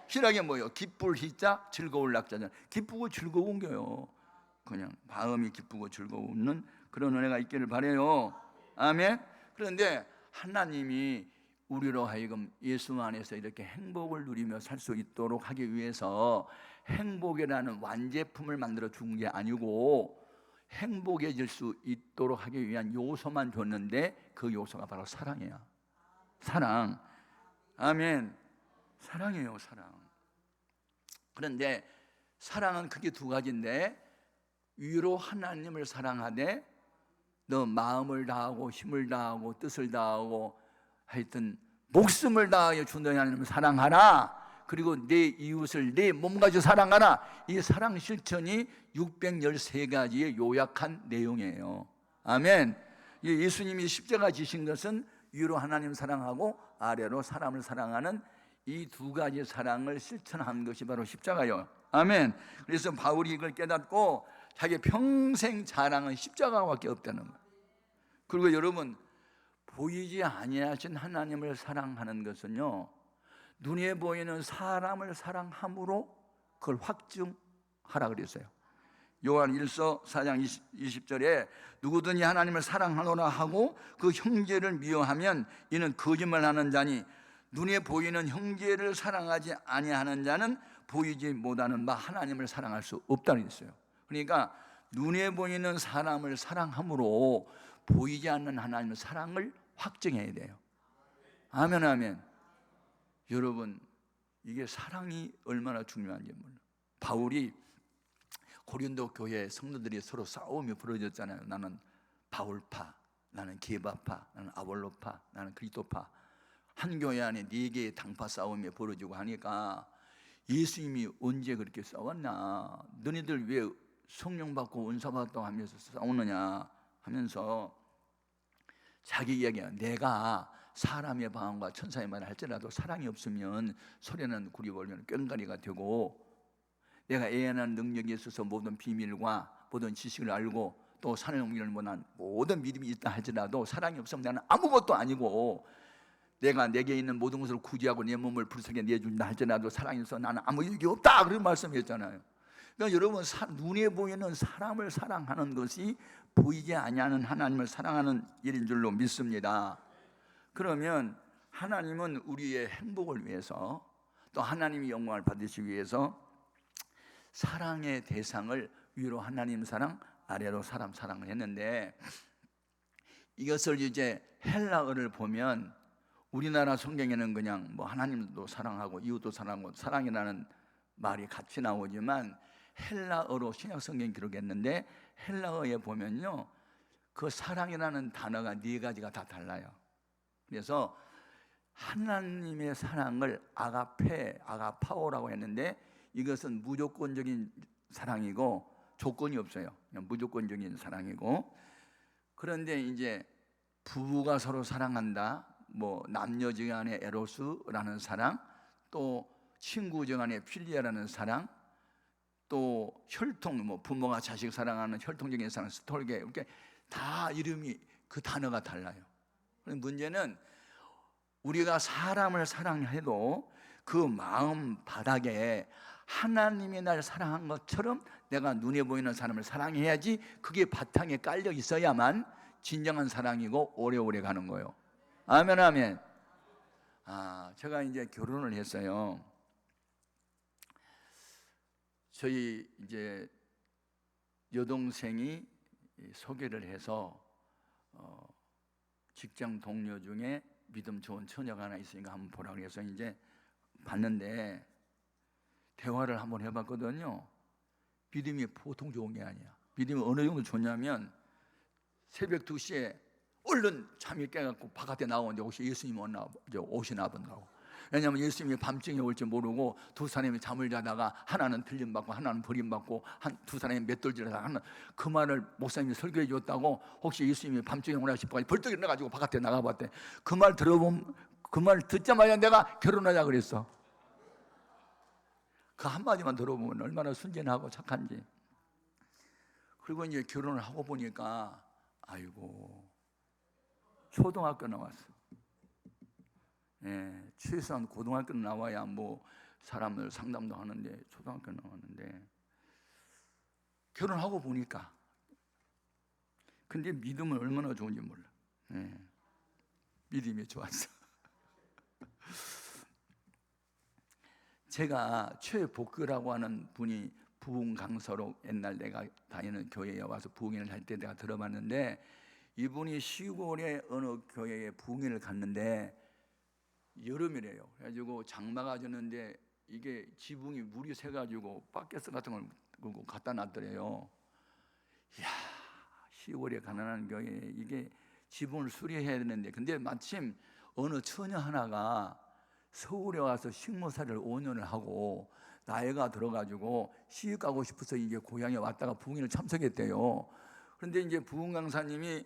희락이 뭐예요? 기쁠 희자 즐거울 낙자잖아요. 기쁘고 즐거운 게요. 그냥 마음이 기쁘고 즐거운 그런 은혜가 있기를 바라요. 아멘. 그런데 하나님이 우리로 하여금 예수 안에서 이렇게 행복을 누리며 살 수 있도록 하기 위해서 행복이라는 완제품을 만들어 준 게 아니고 행복해질 수 있도록 하기 위한 요소만 줬는데 그 요소가 바로 사랑이에요. 사랑. 아멘. 사랑이에요, 사랑. 그런데 사랑은 크게 2가지인데 위로 하나님을 사랑하되 너 마음을 다하고 힘을 다하고 뜻을 다하고 하여튼 목숨을 다하여 준 하나님을 사랑하라. 그리고 내 이웃을 내 몸까지 사랑하라. 이 사랑 실천이 613가지의 요약한 내용이에요. 아멘. 예수님이 십자가 지신 것은 위로 하나님 사랑하고 아래로 사람을 사랑하는 이 2가지 사랑을 실천한 것이 바로 십자가예요. 아멘. 그래서 바울이 이걸 깨닫고 자기 평생 자랑은 십자가밖에 없다는 거예요. 그리고 여러분, 보이지 아니하신 하나님을 사랑하는 것은요, 눈에 보이는 사람을 사랑함으로 그걸 확증하라 그랬어요. 요한 1서 4장 20절에 누구든지 하나님을 사랑하노라 하고 그 형제를 미워하면 이는 거짓말하는 자니 눈에 보이는 형제를 사랑하지 아니하는 자는 보이지 못하는 바 하나님을 사랑할 수 없다는 했어요. 그러니까 눈에 보이는 사람을 사랑함으로 보이지 않는 하나님의 사랑을 확증해야 돼요. 아멘, 아멘. 여러분, 이게 사랑이 얼마나 중요한지 몰라요. 바울이 고린도 교회 성도들이 서로 싸움이 벌어졌잖아요. 나는 바울파, 나는 게바파, 나는 아볼로파, 나는 그리스도파. 한 교회 안에 4개의 당파 싸움이 벌어지고 하니까 예수님이 언제 그렇게 싸웠나? 너희들 왜 성령 받고 은사 받았다고 하면서 싸우느냐 하면서 자기 이야기야. 내가 사람의 방언과 천사의 말을 할지라도 사랑이 없으면 소리는 구리 벌리는 꽹가리가 되고, 내가 애연한 능력이 있어서 모든 비밀과 모든 지식을 알고 또 산을 옮기는 못한 모든 믿음이 있다 할지라도 사랑이 없으면 나는 아무것도 아니고, 내가 내게 있는 모든 것을 구제하고 내 몸을 불쌍하게 내준다 할지라도 사랑이 없어 나는 아무 유익이 없다, 그런 말씀이었잖아요. 그러니까 여러분, 눈에 보이는 사람을 사랑하는 것이 보이지 아니하는 하나님을 사랑하는 일인 줄로 믿습니다. 그러면 하나님은 우리의 행복을 위해서 또 하나님의 영광을 받으시기 위해서 사랑의 대상을 위로 하나님 사랑, 아래로 사람 사랑을 했는데, 이것을 이제 헬라어를 보면 우리나라 성경에는 그냥 뭐 하나님도 사랑하고 이웃도 사랑하고 사랑이라는 말이 같이 나오지만 헬라어로 신약 성경 기록했는데, 헬라어에 보면요, 그 사랑이라는 단어가 4가지가 다 달라요. 그래서 하나님의 사랑을 아가페, 아가파오라고 했는데, 이것은 무조건적인 사랑이고 조건이 없어요. 그냥 무조건적인 사랑이고, 그런데 이제 부부가 서로 사랑한다, 뭐 남녀지간의 에로스라는 사랑, 또 친구지간의 필리아라는 사랑, 또 혈통, 뭐 부모가 자식 사랑하는 혈통적인 사랑, 스톨게, 이렇게 다 이름이, 그 단어가 달라요. 문제는 우리가 사람을 사랑해도 그 마음 바닥에 하나님이 날 사랑한 것처럼 내가 눈에 보이는 사람을 사랑해야지, 그게 바탕에 깔려 있어야만 진정한 사랑이고 오래오래 가는 거예요. 아멘, 아멘. 제가 이제 결혼을 했어요. 저희 이제 여동생이 소개를 해서 직장 동료 중에 믿음 좋은 처녀가 하나 있으니까 한번 보라고 해서 이제 봤는데, 대화를 한번 해봤거든요. 믿음이 보통 좋은 게 아니야. 믿음이 어느 정도 좋냐면, 새벽 2시에 얼른 잠이 깨갖고 바깥에 나오는데 혹시 예수님 오시나 본다고. 왜냐하면 예수님이 밤중에 올지 모르고 두 사람이 잠을 자다가 하나는 들림받고 하나는 버림받고 두 사람이 맷돌질하다가 하는, 그 말을 목사님이 설교해 줬다고 혹시 예수님이 밤중에 오나 싶어가지고 벌떡 일어나가지고 바깥에 나가봤대. 그 말 들어보면, 그 말 듣자마자 내가 결혼하자 그랬어. 그 한마디만 들어보면 얼마나 순진하고 착한지. 그리고 이제 결혼을 하고 보니까 아이고, 초등학교 나왔어. 예, 최소한 고등학교 나와야 뭐 사람을 상담도 하는데 초등학교 나왔는데, 결혼하고 보니까, 근데 믿음은 얼마나 좋은지 몰라. 예, 믿음이 좋았어. 제가 최복규라고 하는 분이 부흥 강서로 옛날 내가 다니는 교회에 와서 부흥회를 할 때 내가 들어봤는데, 이분이 시골의 어느 교회에 부흥회를 갔는데 여름이래요. 그래가지고 장마가 졌는데 이게 지붕이 물이 새가지고 바켓스 같은 걸 갖다 놨더래요. 이야, 시골에 가난한 교회에 이게 지붕을 수리해야 되는데, 근데 마침 어느 처녀 하나가 서울에 와서 식모살이를 5년을 하고 나이가 들어가지고 시집 가고 싶어서 이제 고향에 왔다가 부흥회를 참석했대요. 그런데 이제 부흥 강사님이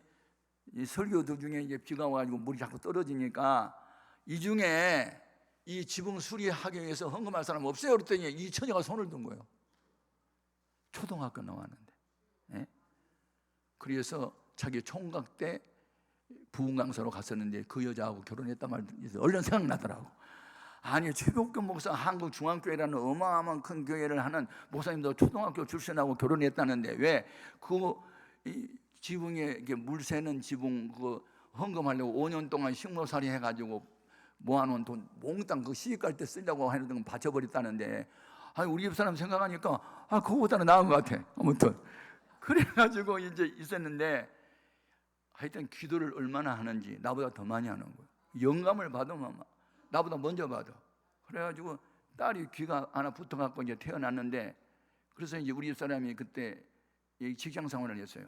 이 설교 도중에 이제 비가 와가지고 물이 자꾸 떨어지니까, 이 중에 이 지붕 수리하기 위해서 헌금할 사람 없어요? 그랬더니 이 처녀가 손을 든 거예요. 초등학교 나왔는데. 예? 그래서 자기 총각 때 부흥 강사로 갔었는데 그 여자하고 결혼했단 말이 얼른 생각나더라고. 아니, 최복교 목사 한국 중앙교회라는 어마어마한 큰 교회를 하는 목사님도 초등학교 출신하고 결혼했다는데 왜 그 지붕에 이렇게 물 새는 지붕 그 헌금하려고 5년 동안 식모살이 해가지고 모아놓은 돈 몽땅 그 시집 갈 때 쓰려고 하는 돈 바쳐버렸다는데, 아니 우리 집 사람 생각하니까 그거보다는 나은 것 같아. 아무튼 그래가지고 이제 있었는데, 하여튼 기도를 얼마나 하는지 나보다 더 많이 하는 거예요. 영감을 받으면 나보다 먼저 받아. 그래가지고 딸이 귀가 하나 붙어갖고 이제 태어났는데, 그래서 이제 우리 집 사람이 그때 직장 생활을 했어요.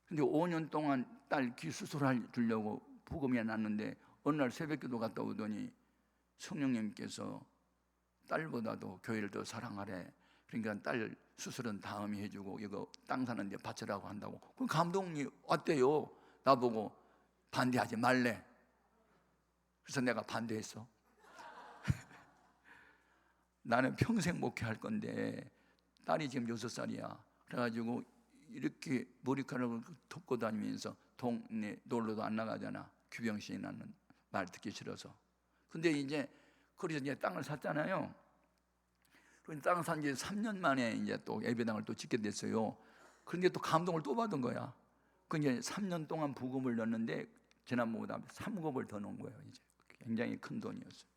근데 5년 동안 딸 귀 수술할 주려고 부검이 났는데 어느 날 새벽기도 갔다 오더니 성령님께서 딸보다도 교회를 더 사랑하래. 그러니까 딸 수술은 다음에 해주고 이거 땅 사는데 바치라고 한다고. 그 감독이 왔대요. 나보고 반대하지 말래. 그래서 내가 반대했어. 나는 평생 목회할 건데 딸이 지금 6살이야. 그래가지고 이렇게 머리카락을 덮고 다니면서 동네 놀러도 안 나가잖아. 귀병신이 나는 말 듣기 싫어서. 근데 이제 그래서 이제 땅을 샀잖아요. 그런데 땅 산 지 3년 만에 이제 또 예배당을 또 짓게 됐어요. 그런데 또 감동을 또 받은 거야. 그 이제 3년 동안 부금을 넣었는데 지난번보다 3급을 더 넣은 거예요. 이제 굉장히 큰 돈이었어요.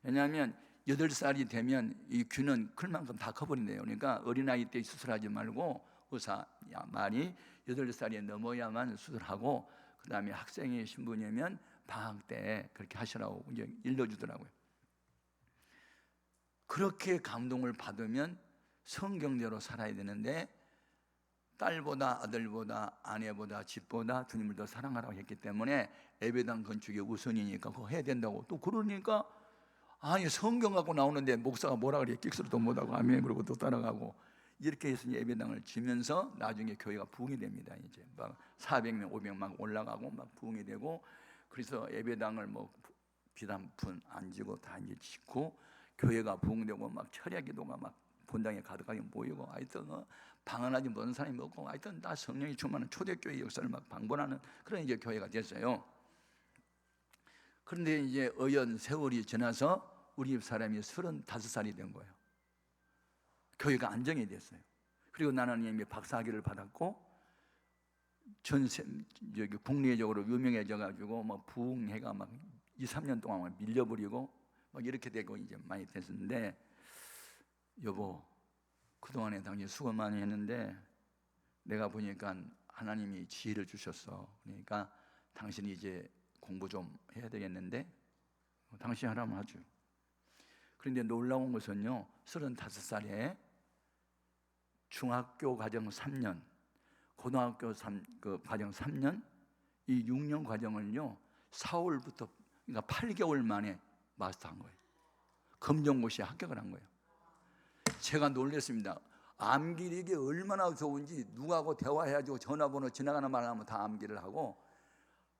왜냐하면 8살이 되면 이 귀는 클만큼 다 커버린대요. 그러니까 어린아이 때 수술하지 말고 의사 말이 8살이 넘어야만 수술하고, 그 다음에 학생의 신분이면 방학 때 그렇게 하시라고 이제 일러주더라고요. 그렇게 감동을 받으면 성경대로 살아야 되는데, 딸보다 아들보다 아내보다 집보다 주님을 더 사랑하라고 했기 때문에 예배당 건축이 우선이니까 그거 해야 된다고 또 그러니까, 아니 성경 갖고 나오는데 목사가 뭐라 그래 끽소리도 못하고 아멘 그러고 또 따라가고, 이렇게 해서 이제배당을 지면서 나중에 교회가 부흥이 됩니다. 이제 막 400명 500명 올라가고 막 부흥이 되고, 그래서 예배당을 뭐 비단푼 안 지고 다 이제 짓고 교회가 부흥되고 막 철야기도가 막 본당에 가득하게 모이고, 하여튼 방언하지 못하는 사람이 없고, 하여튼 다 성령이 충만한 초대교회 역사를 막 방불하는 그런 이제 교회가 됐어요. 그런데 이제 어연 세월이 지나서 우리 집 사람이 35살이 된 거예요. 교회가 안정이 됐어요. 그리고 나는 이미 박사학위를 받았고 국내적으로 유명해져가지고 막 부흥회가 막 2, 3년 동안 막 밀려버리고 막 이렇게 되고 이제 많이 됐었는데, 여보 그동안에 당신 수고 많이 했는데 내가 보니까 하나님이 지혜를 주셨어. 그러니까 당신이 이제 공부 좀 해야 되겠는데 당신 하라면 하죠. 그런데 놀라운 것은요, 35살에 중학교 과정 3년, 고등학교 과정 3년, 이 6년 과정을요 4월부터 그러니까 8개월 만에 마스터한 거예요. 검정고시에 합격을 한 거예요. 제가 놀랐습니다. 암기력이 이게 얼마나 좋은지, 누구하고 대화해가지고 전화번호 지나가는 말 하면 다 암기를 하고,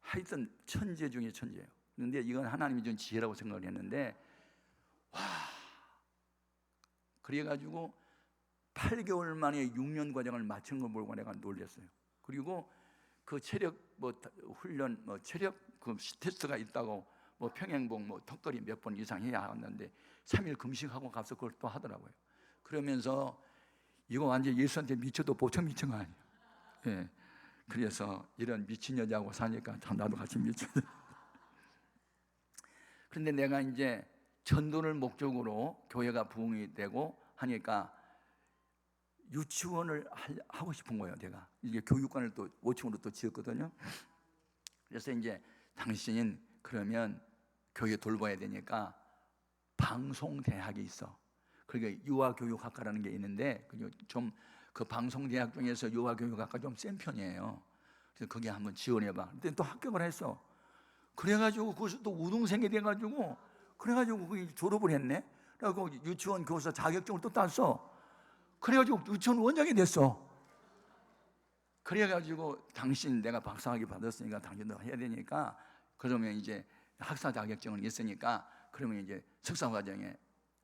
하여튼 천재 중에 천재예요. 그런데 이건 하나님이 준 지혜라고 생각을 했는데, 와, 그래가지고 8개월 만에 6년 과정을 마친 걸 보고 내가 놀랐어요. 그리고 그 체력 훈련 체력 그 테스트가 있다고 평행봉 턱걸이 몇 번 이상 해야 하는데 3일 금식하고 가서 그걸 또 하더라고요. 그러면서 이거 완전 예수한테 미쳐도 보청 미친 거 아니에요. 예. 그래서 이런 미친 여자하고 사니까 참 나도 같이 미쳐. 그런데 내가 이제 전도를 목적으로 교회가 부흥이 되고 하니까 유치원을 하고 싶은 거예요. 제가 이제 교육관을 또 5층으로 또 지었거든요. 그래서 이제 당신 그러면 교회 돌봐야 되니까 방송대학이 있어. 그게 유아교육학과라는 게 있는데 좀 그 방송대학 중에서 유아교육학과 좀 센 편이에요. 그래서 거기 한번 지원해봐. 근데 또 합격을 했어. 그래가지고 거기서 또 우등생이 돼가지고 그래가지고 거기 졸업을 했네. 그래가지고 유치원 교사 자격증을 또 땄어. 그래가지고 유치원 원장이 됐어. 그래가지고 당신 내가 박사학위 받았으니까 당신도 해야 되니까, 그러면 이제 학사 자격증은 있으니까 그러면 이제 석사 과정에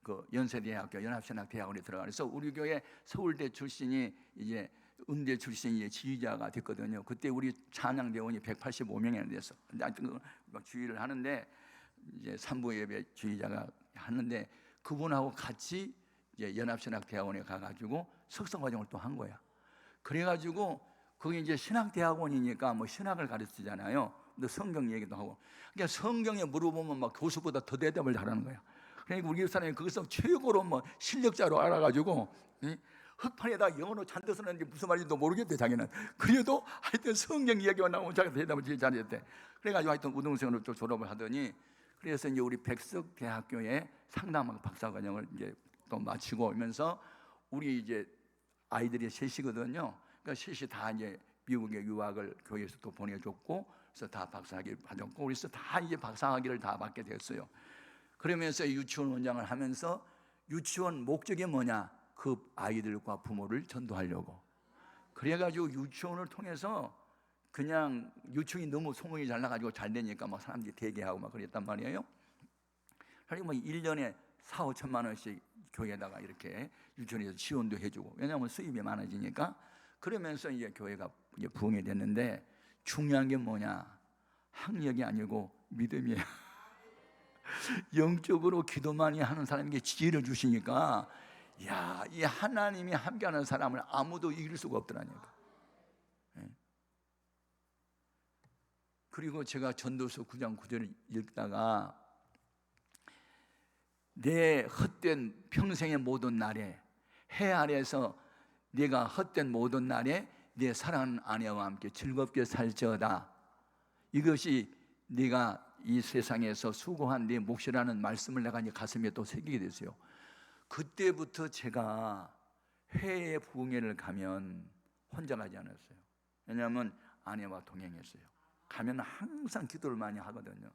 그 연세대학교 연합신학대학원에 들어가. 그래서 우리 교회 서울대 출신이 이제 음대 출신이 지휘자가 됐거든요. 그때 우리 찬양대원이 185명이나 됐어. 근데 하여튼 막 주의를 하는데 이제 산부 예배 주의자가 하는데 그분하고 같이 이제 연합신학대학원에 가가지고 석사 과정을 또 한 거야. 그래가지고 거기 이제 신학대학원이니까 뭐 신학을 가르치잖아요. 근데 성경 얘기도 하고. 그러니까 성경에 물어보면 막 교수보다 더 대답을 잘하는 거야. 그러니까 우리 사람이 거기서 최고로 뭐 실력자로 알아가지고 흑판에다 영어로 잔뜩 쓰는데 무슨 말인지도 모르겠대 자기는. 그래도 하여튼 성경 이야기가 나오면 자기가 대답을 제일 잘했대. 그래가지고 하여튼 우등생으로 또 졸업을 하더니 그래서 이제 우리 백석대학교에 상담학 박사과정을 이제 또 마치고 오면서 우리 이제 아이들이 셋이거든요. 그러니까 셋이 다 이제 미국에 유학을 교회에서 또 보내줬고, 그래서 다 박사학위 받았고, 그래서 다 이제 박사학위를 다 받게 됐어요. 그러면서 유치원 원장을 하면서 유치원 목적이 뭐냐? 그 아이들과 부모를 전도하려고. 그래가지고 유치원을 통해서 그냥 유치원이 너무 소문이 잘 나가지고 잘 되니까 막 사람들이 대기하고 막 그랬단 말이에요. 그리고 뭐 1년에 4, 5천만 원씩 교회에다가 이렇게 유치원에서 지원도 해주고, 왜냐하면 수입이 많아지니까. 그러면서 이제 교회가 이제 부흥이 됐는데 중요한 게 뭐냐? 학력이 아니고 믿음이에요. 영적으로 기도 많이 하는 사람에게 지혜를 주시니까, 야, 이 하나님이 함께하는 사람을 아무도 이길 수가 없더라니까. 그리고 제가 전도서 9장 9절을 읽다가 내 헛된 평생의 모든 날에 해 아래에서 네가 헛된 모든 날에 내 사랑하는 아내와 함께 즐겁게 살지어다. 이것이 네가 이 세상에서 수고한 네 몫이라는 말씀을 내가 이제 가슴에 또 새기게 됐어요. 그때부터 제가 해외 부흥회를 가면 혼자 가지 않았어요. 왜냐하면 아내와 동행했어요. 가면 항상 기도를 많이 하거든요.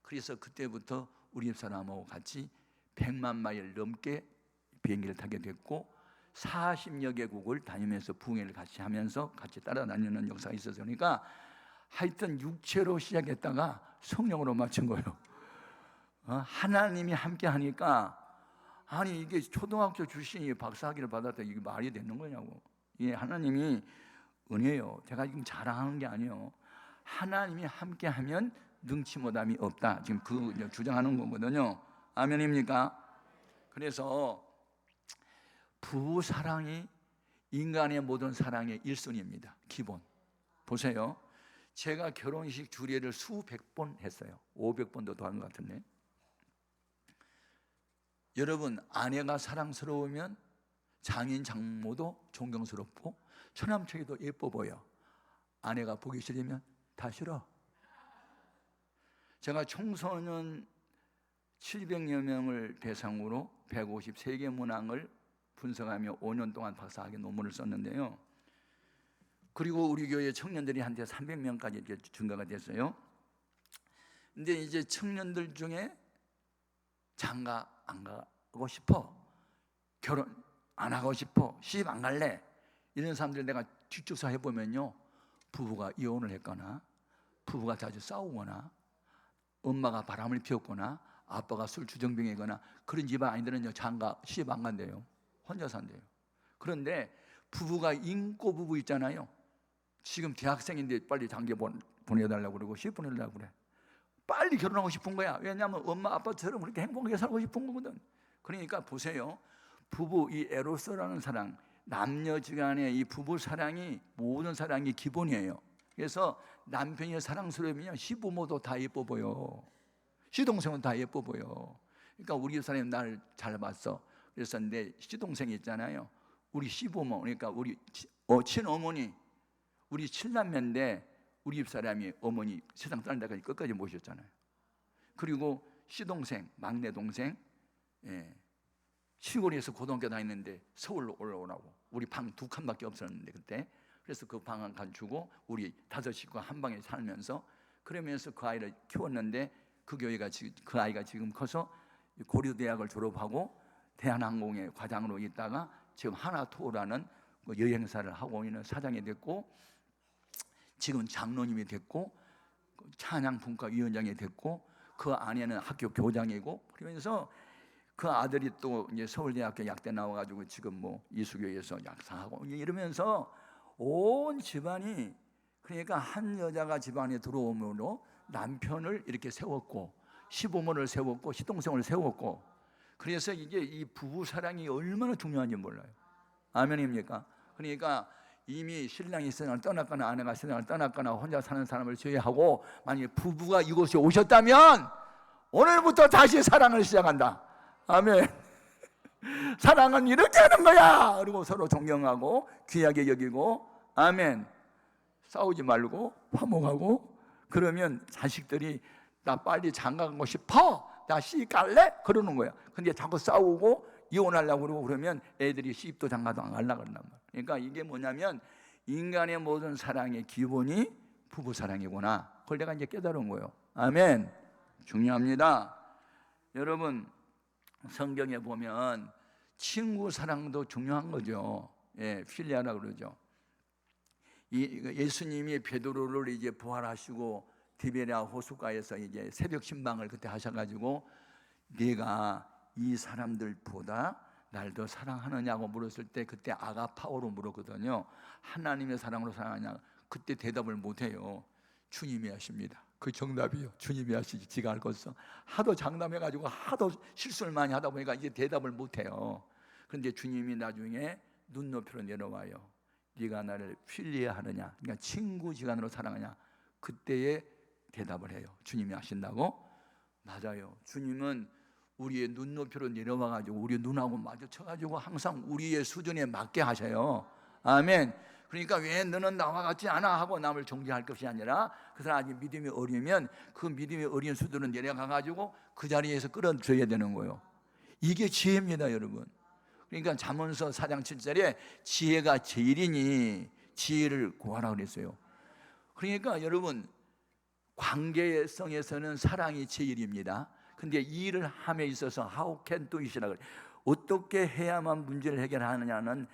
그래서 그때부터 우리 집사람하고 같이 100만 마일 넘게 비행기를 타게 됐고 40여 개국을 다니면서 부흥회를 같이 하면서 같이 따라다니는 역사가 있어서 그러니까 하여튼 육체로 시작했다가 성령으로 마친 거예요. 하나님이 함께 하니까 아니 이게 초등학교 출신이 박사학위를 받았다 이게 말이 되는 거냐고. 이게 하나님이 은혜예요. 제가 지금 자랑하는 게 아니에요. 하나님이 함께 하면 능치 못함이 없다. 지금 그 주장하는 거거든요. 아멘입니까? 그래서 부부 사랑이 인간의 모든 사랑의 1순위입니다. 기본. 보세요. 제가 결혼식 주례를 수백 번 했어요. 500번도 더 한 것 같은데. 여러분, 아내가 사랑스러우면 장인 장모도 존경스럽고 처남처기도 예뻐 보여. 아내가 보기 싫으면 다 싫어. 제가 청소년 700여 명을 대상으로 153개 문항을 분석하며 5년 동안 박사학위 논문을 썼는데요. 그리고 우리 교회 청년들이 한테 300명까지 이렇게 증가가 됐어요. 근데 이제 청년들 중에 장가 안 가고 싶어, 결혼 안 하고 싶어, 시집 안 갈래, 이런 사람들 내가 뒷조사 해보면요, 부부가 이혼을 했거나 부부가 자주 싸우거나 엄마가 바람을 피웠거나 아빠가 술 주정뱅이거나 그런 집안 아이들은요 장가 시집 안 간대요. 혼자 산대요. 그런데 부부가 인고 부부 있잖아요. 지금 대학생인데 빨리 장기 보내달라고 그러고 시집 보내달라고 그래. 빨리 결혼하고 싶은 거야. 왜냐하면 엄마 아빠처럼 그렇게 행복하게 살고 싶은 거거든. 그러니까 보세요. 부부 이 에로스라는 사랑, 남녀지간의 이 부부 사랑이 모든 사랑이 기본이에요. 그래서 남편이 사랑스러우면 시부모도 다 예뻐 보여. 시동생은 다 예뻐 보여. 그러니까 우리 집사람이 나를 잘 봤어. 그래서 내 시동생이 있잖아요. 우리 시부모, 그러니까 우리 친어머니, 우리 칠남매인데 우리 집사람이 어머니 세상 떠날 때까지 끝까지 모셨잖아요. 그리고 시동생, 막내 동생, 시골에서 고등학교 다녔는데 서울로 올라오라고. 우리 방 2칸밖에 없었는데 그때. 그래서 그 방 한 칸 주고 우리 5 식구 한 방에 살면서 그러면서 그 아이를 키웠는데 그 아이가 지금 커서 고려대학을 졸업하고 대한항공의 과장으로 있다가 지금 하나투어라는 여행사를 하고 있는 사장이 됐고 지금 장로님이 됐고 찬양분과위원장이 됐고 그 아내는 학교 교장이고 그러면서 그 아들이 또 이제 서울대학교 약대 나와가지고 지금 뭐 이수교에서 약사하고 이러면서 온 집안이, 그러니까 한 여자가 집안에 들어오므로 남편을 이렇게 세웠고 시부모를 세웠고 시동생을 세웠고, 그래서 이게 이 부부 사랑이 얼마나 중요한지 몰라요. 아멘입니까? 그러니까 이미 신랑이 세상을 떠났거나 아내가 세상을 떠났거나 혼자 사는 사람을 제외하고 만약에 부부가 이곳에 오셨다면 오늘부터 다시 사랑을 시작한다. 아멘. 사랑은 이렇게 하는 거야. 그리고 서로 존경하고 귀하게 여기고, 아멘. 싸우지 말고 화목하고, 그러면 자식들이 나 빨리 장가가고 싶어, 나 시집 갈래? 그러는 거야. 근데 자꾸 싸우고 이혼하려고 그러고 그러면 애들이 시집도 장가도 안 가려고 그런단 말이야. 그러니까 이게 뭐냐면 인간의 모든 사랑의 기본이 부부 사랑이구나. 그걸 내가 이제 깨달은 거예요. 아멘. 중요합니다. 여러분, 성경에 보면 친구 사랑도 중요한 거죠. 예, 필리아라 그러죠. 예수님이 베드로를 이제 부활하시고 디베랴 호숫가에서 이제 새벽 신방을 그때 하셔가지고 네가 이 사람들보다 날 더 사랑하느냐고 물었을 때 그때 아가파오로 물었거든요. 하나님의 사랑으로 사랑하냐? 그때 대답을 못해요. 주님이 하십니다. 그 정답이요. 주님이 하시지 지가 할 거 없어. 하도 장담해가지고 하도 실수를 많이 하다 보니까 이제 대답을 못해요. 그런데 주님이 나중에 눈높이로 내려와요. 네가 나를 필리아하느냐, 그러니까 친구지간으로 사랑하냐? 그때에 대답을 해요. 주님이 하신다고? 맞아요. 주님은 우리의 눈높이로 내려와가지고 우리 눈하고 마주쳐가지고 항상 우리의 수준에 맞게 하셔요. 아멘. 그러니까 왜 너는 나와 같지 않아 하고 남을 정죄할 것이 아니라 그 사람 아직 믿음이 어리면 그 믿음이 어린 수준으로 내려가가지고 그 자리에서 끌어줘야 되는 거예요. 이게 지혜입니다, 여러분. 그러니까 잠언서 4장 7절에 지혜가 제일이니 지혜를 구하라 그랬어요. 그러니까 여러분, 관계성에서는 사랑이 제일입니다. 근데 이 일을 함에 있어서 how can do it이라 그래요. 어떻게 해야만 문제를 해결하느냐는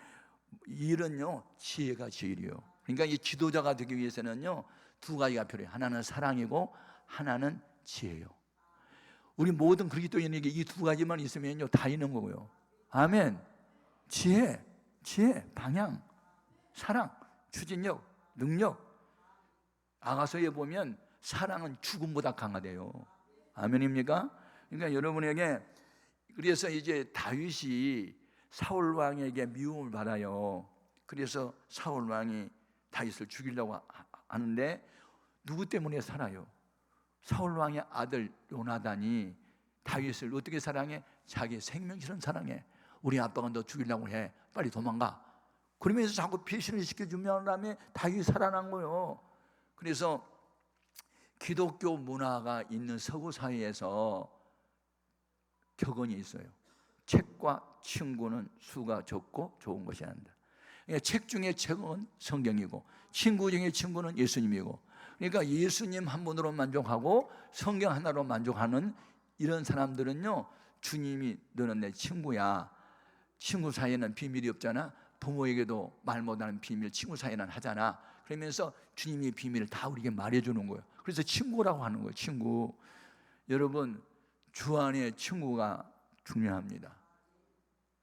일은요, 지혜가 제일이에요. 그러니까 이 지도자가 되기 위해서는요, 두 가지가 필요해요. 하나는 사랑이고 하나는 지혜예요. 우리 모든 그리스도인에게 이 두 가지만 있으면요, 다 있는 거고요. 아멘. 지혜, 방향, 사랑, 추진력, 능력. 아가서에 보면 사랑은 죽음보다 강하대요. 아멘입니까? 그러니까 여러분에게, 그래서 이제 다윗이 사울 왕에게 미움을 받아요. 그래서 사울 왕이 다윗을 죽이려고 하는데 누구 때문에 살아요? 사울 왕의 아들 요나단이 다윗을 어떻게 사랑해? 자기 생명처럼 사랑해. 우리 아빠가 너 죽이려고 해. 빨리 도망가. 그러면서 자꾸 배신을 시켜주면 다음에 다윗이 살아난 거예요. 그래서 기독교 문화가 있는 서구 사회에서 격언이 있어요. 책과 친구는 수가 적고 좋은 것이 아니다. 그러니까 책 중에 책은 성경이고 친구 중에 친구는 예수님이고, 그러니까 예수님 한 분으로 만족하고 성경 하나로 만족하는 이런 사람들은요, 주님이 너는 내 친구야. 친구 사이에는 비밀이 없잖아. 부모에게도 말 못하는 비밀 친구 사이에는 하잖아. 그러면서 주님의 비밀을 다 우리에게 말해주는 거예요. 그래서 친구라고 하는 거예요. 친구. 여러분, 주 안에 친구가 중요합니다.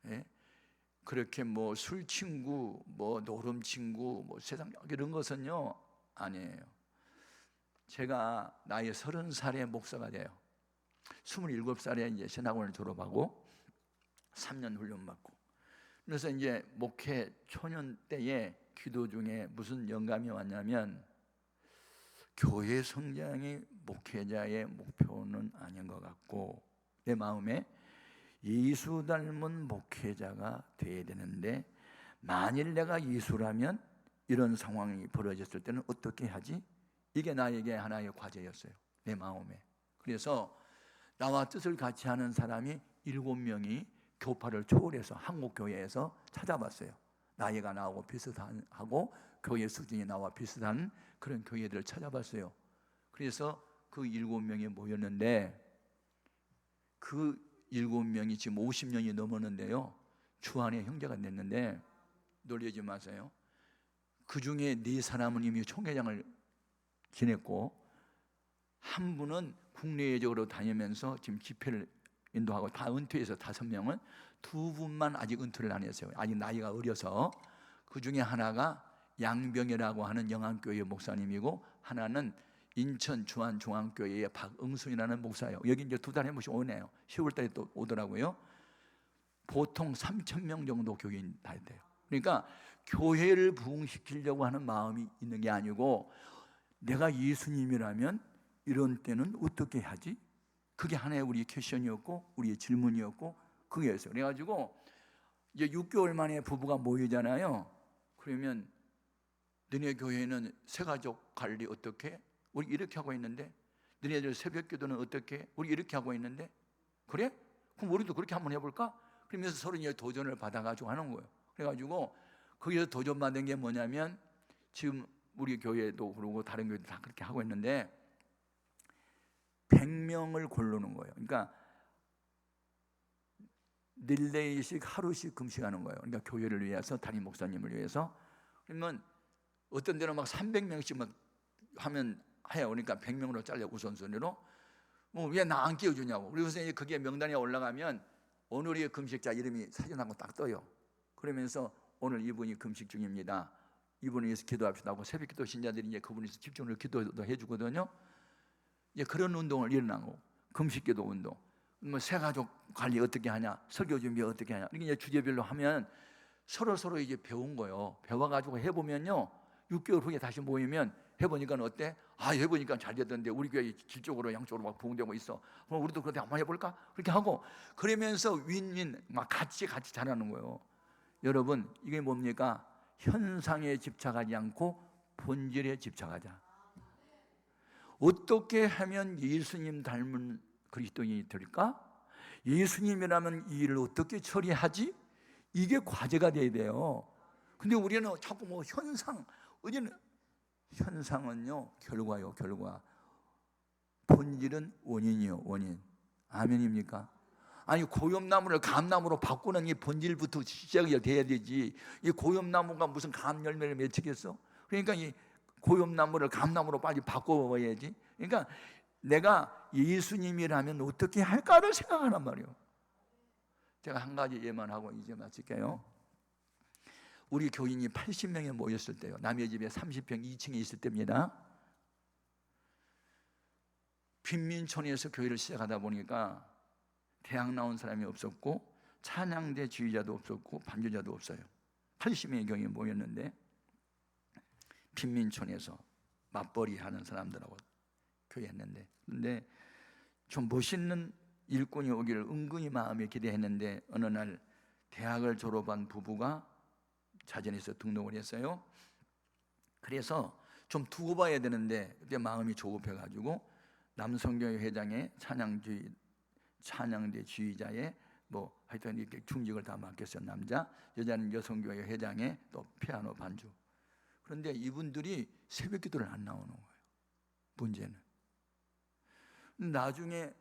예? 그렇게 뭐 술 친구, 뭐 노름 친구, 뭐 세상 이런 것은요 아니에요. 제가 나이 30살에 목사가 돼요. 27살에 이제 신학원을 졸업하고 3년 훈련 받고, 그래서 이제 목회 초년 때에 기도 중에 무슨 영감이 왔냐면, 교회 성장이 목회자의 목표는 아닌 것 같고 내 마음에 예수 닮은 목회자가 돼야 되는데, 만일 내가 예수라면 이런 상황이 벌어졌을 때는 어떻게 하지? 이게 나에게 하나의 과제였어요, 내 마음에. 그래서 나와 뜻을 같이 하는 사람이 7명이 교파를 초월해서 한국교회에서 찾아봤어요. 나이가 나하고 비슷하고 교회 수준이 나와 비슷한 그런 교회들을 찾아봤어요. 그래서 그 7명이 모였는데, 그 7명이 지금 50년이 넘었는데요, 주 안에 형제가 됐는데 놀라지 마세요. 그 중에 4사람은 이미 총회장을 지냈고 한 분은 국내적으로 다니면서 지금 집회를 인도하고 다 은퇴해서 5명은 2분만 아직 은퇴를 안 했어요. 아직 나이가 어려서. 그 중에 하나가 양병이라고 하는 영안교회 목사님이고, 하나는 인천 주안중앙교회의 박응순이라는 목사예요. 여기 이제 2달에 한 번씩 오네요. 10월달에 또 오더라고요. 보통 3,000명 정도 교인 다 돼요. 그러니까 교회를 부흥시키려고 하는 마음이 있는 게 아니고, 내가 예수님이라면 이런 때는 어떻게 하지? 그게 하나의 우리의 퀘션이었고, 우리의 질문이었고, 그게였어요. 그래가지고 이제 6개월 만에 부부가 모이잖아요. 그러면 너네 교회는 새가족 관리 어떻게? 우리 이렇게 하고 있는데. 너네들 새벽 기도는 어떻게? 우리 이렇게 하고 있는데. 그래? 그럼 우리도 그렇게 한번 해볼까? 그러면서 서로 이제 도전을 받아가지고 하는 거예요. 그래가지고 거기서 도전받은 게 뭐냐면, 지금 우리 교회도 그러고 다른 교회도 다 그렇게 하고 있는데 100명을 고르는 거예요. 그러니까 릴레이식 하루씩 금식하는 거예요. 그러니까 교회를 위해서, 담임 목사님을 위해서. 그러면 어떤 데는 막 300명씩 막 하면 해요. 그러니까 100명으로 잘려, 우선순위로. 뭐 왜 나 안 끼워주냐고. 그래서 이제 그게 명단에 올라가면 오늘의 금식자 이름이 사진하고 딱 떠요. 그러면서 오늘 이분이 금식 중입니다. 이분을 위해서 기도합시다 하고, 새벽 기도 신자들이 이제 그분에 서 집중을 기도도 해주거든요. 이제 그런 운동을 일어나고, 금식 기도 운동. 뭐 새가족 관리 어떻게 하냐, 설교 준비 어떻게 하냐, 이렇게 이제 주제별로 하면 서로 이제 배운 거예요. 배워가지고 해보면요, 6개월 후에 다시 모이면 해보니까 어때? 아, 해보니까 잘 되던데, 우리 교회 질적으로 양쪽으로 막 부흥되고 있어. 그럼 우리도 그렇게 한번 해볼까? 그렇게 하고, 그러면서 윈윈 막 같이 잘하는 거예요. 여러분, 이게 뭡니까? 현상에 집착하지 않고 본질에 집착하자. 어떻게 하면 예수님 닮은 그리스도인이 될까? 예수님이라면 이 일을 어떻게 처리하지? 이게 과제가 돼야 돼요. 근데 우리는 자꾸 뭐 현상, 어디는 현상은요 결과요, 결과. 본질은 원인이요, 원인. 아멘입니까? 아니, 고엽나무를 감나무로 바꾸는 이 본질부터 시작이 돼야 되지. 이 고엽나무가 무슨 감 열매를 맺히겠어? 그러니까 이 고엽나무를 감나무로 빨리 바꿔야지. 그러니까 내가 예수님이라면 어떻게 할까를 생각하란 말이에요. 제가 한 가지 예만 하고 이제 마칠게요. 우리 교인이 80명에 모였을 때요, 남의 집에 30평 2층에 있을 때입니다. 빈민촌에서 교회를 시작하다 보니까 대학 나온 사람이 없었고, 찬양대 지휘자도 없었고, 반주자도 없어요. 80명의 교인이 모였는데, 빈민촌에서 맞벌이 하는 사람들하고 교회했는데, 근데 좀 멋있는 일꾼이 오기를 은근히 마음에 기대했는데, 어느 날 대학을 졸업한 부부가 자진해서 등록을 했어요. 그래서 좀 두고 봐야 되는데, 그때 마음이 조급해가지고 남성교회 회장의 찬양대 지휘자의 뭐 하여튼 이렇게 중직을 다 맡겼어요. 남자, 여자는 여성교회 회장의 또 피아노 반주. 그런데 이분들이 새벽 기도를 안 나오는 거예요. 문제는 나중에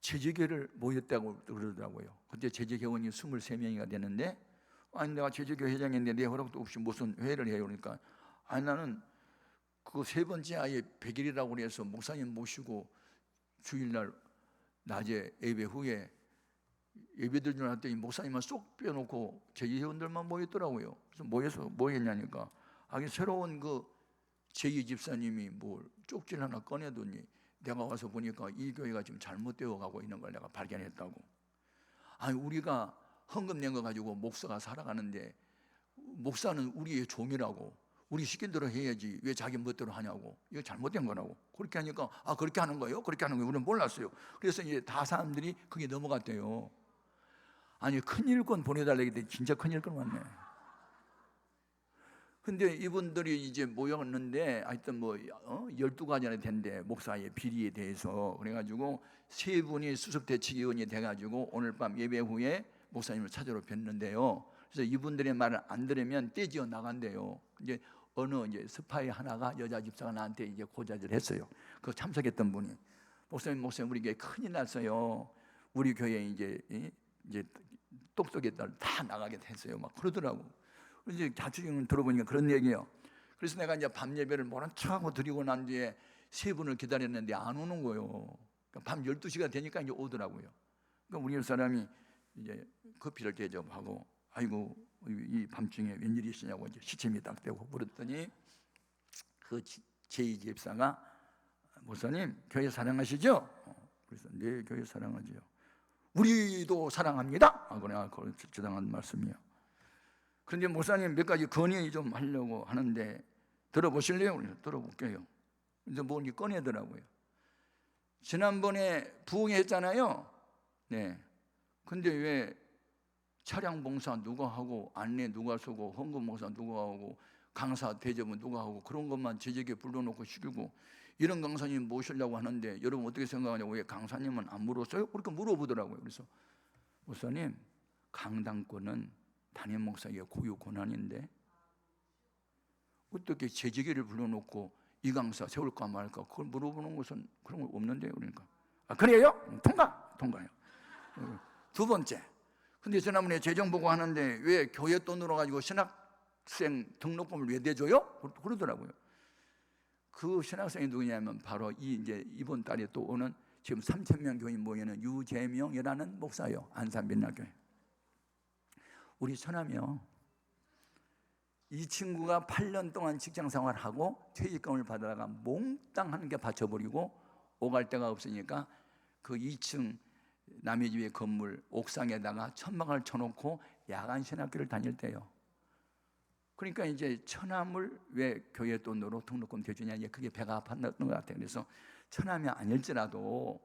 제재교를 모였다고 그러더라고요. 그때 제재교원이 23명이가 되는데, 아니 내가 제재교 회장인데 내 허락도 없이 무슨 회를 해요. 그러니까 아니 나는 그 세 번째 아예 100일이라고 해서 목사님 모시고 주일날 낮에 예배 후에 예배들 줄 알았더니 목사님만 쏙 빼놓고 제의원들만 모였더라고요. 그래서 모여서 뭐 했냐니까, 새로운 그 제이 집사님이 뭘 쪽지 하나 꺼내더니 내가 와서 보니까 이 교회가 지금 잘못되어 가고 있는 걸 내가 발견했다고. 아니, 우리가 헌금 낸 거 가지고 목사가 살아가는데, 목사는 우리의 종이라고, 우리 시킨 대로 해야지 왜 자기 멋대로 하냐고. 이거 잘못된 거라고. 그렇게 하니까 그렇게 하는 거예요? 그렇게 하는 거예요? 우리는 몰랐어요. 그래서 이제 다 사람들이 그게 넘어갔대요. 아니, 큰 일꾼 보내달라고 했더니 진짜 큰 일꾼 왔네. 근데 이분들이 이제 모였는데 하여튼 뭐 12가지나 된대, 목사의 비리에 대해서. 그래가지고 세 분이 수석대책위원이 돼가지고 오늘 밤 예배 후에 목사님을 찾으러 뵀는데요. 그래서 이분들의 말을 안 들으면 떼지어 나간대요. 이제 어느 이제 스파이 하나가, 여자 집사가 나한테 이제 고자질을 했어요. 그 참석했던 분이, 목사님 우리 교회 큰일 났어요. 우리 교회 이제 똑똑이 다 나가게 됐어요. 막 그러더라고. 이제 자취경을 들어보니까 그런 얘기예요. 그래서 내가 이제 밤 예배를 모른 척하고 드리고 난 뒤에 세 분을 기다렸는데 안 오는 거예요. 그러니까 밤 12시가 되니까 이제 오더라고요. 그럼 우리 사람이 이제 커피를 대접하고 아이고 이 밤중에 웬일이시냐고 이제 시침이 딱 되고 물었더니 그 제2 집사가 목사님 교회 사랑하시죠? 그래서 네 교회 사랑하지요. 우리도 사랑합니다. 내가 그 주장한 말씀이요. 그런데 목사님 몇 가지 건의 좀 하려고 하는데 들어보실래요? 그래서 들어볼게요. 이제 뭘 꺼내더라고요. 지난번에 부흥했잖아요. 네. 근데 왜 차량 봉사 누가 하고 안내 누가 서고 헌금 봉사 누가 하고 강사 대접은 누가 하고 그런 것만 제적에 불러놓고 시키고 이런 강사님 모시려고 하는데 여러분 어떻게 생각하냐고 왜 강사님은 안 물었어요? 그렇게 물어보더라고요. 그래서 목사님 강당권은 담임 목사의 고유 권한인데 어떻게 제지기를 불러놓고 이 강사 세울까 말까 그걸 물어보는 것은 그런 거 없는데요. 그러니까 그래요? 통과요. 두 번째, 근데 지난번에 재정보고 하는데 왜 교회 돈으로 가지고 신학생 등록금을 왜 내줘요? 그러더라고요. 그 신학생이 누구냐면 바로 이제 이번 달에 또 오는 지금 3,000명 교인 모이는 유재명이라는 목사요. 안산민락교회. 우리 처남이요. 이 친구가 8년 동안 직장 생활하고 퇴직금을 받아다가 몽땅 하는 게 바쳐버리고 오갈 데가 없으니까 그 2층 남의 집의 건물 옥상에다가 천막을 쳐놓고 야간 신학교를 다닐 때요. 그러니까 이제 처남을 왜 교회 돈으로 등록금 대주냐, 이제 그게 배가 아팠던 것 같아요. 그래서 처남이 아닐지라도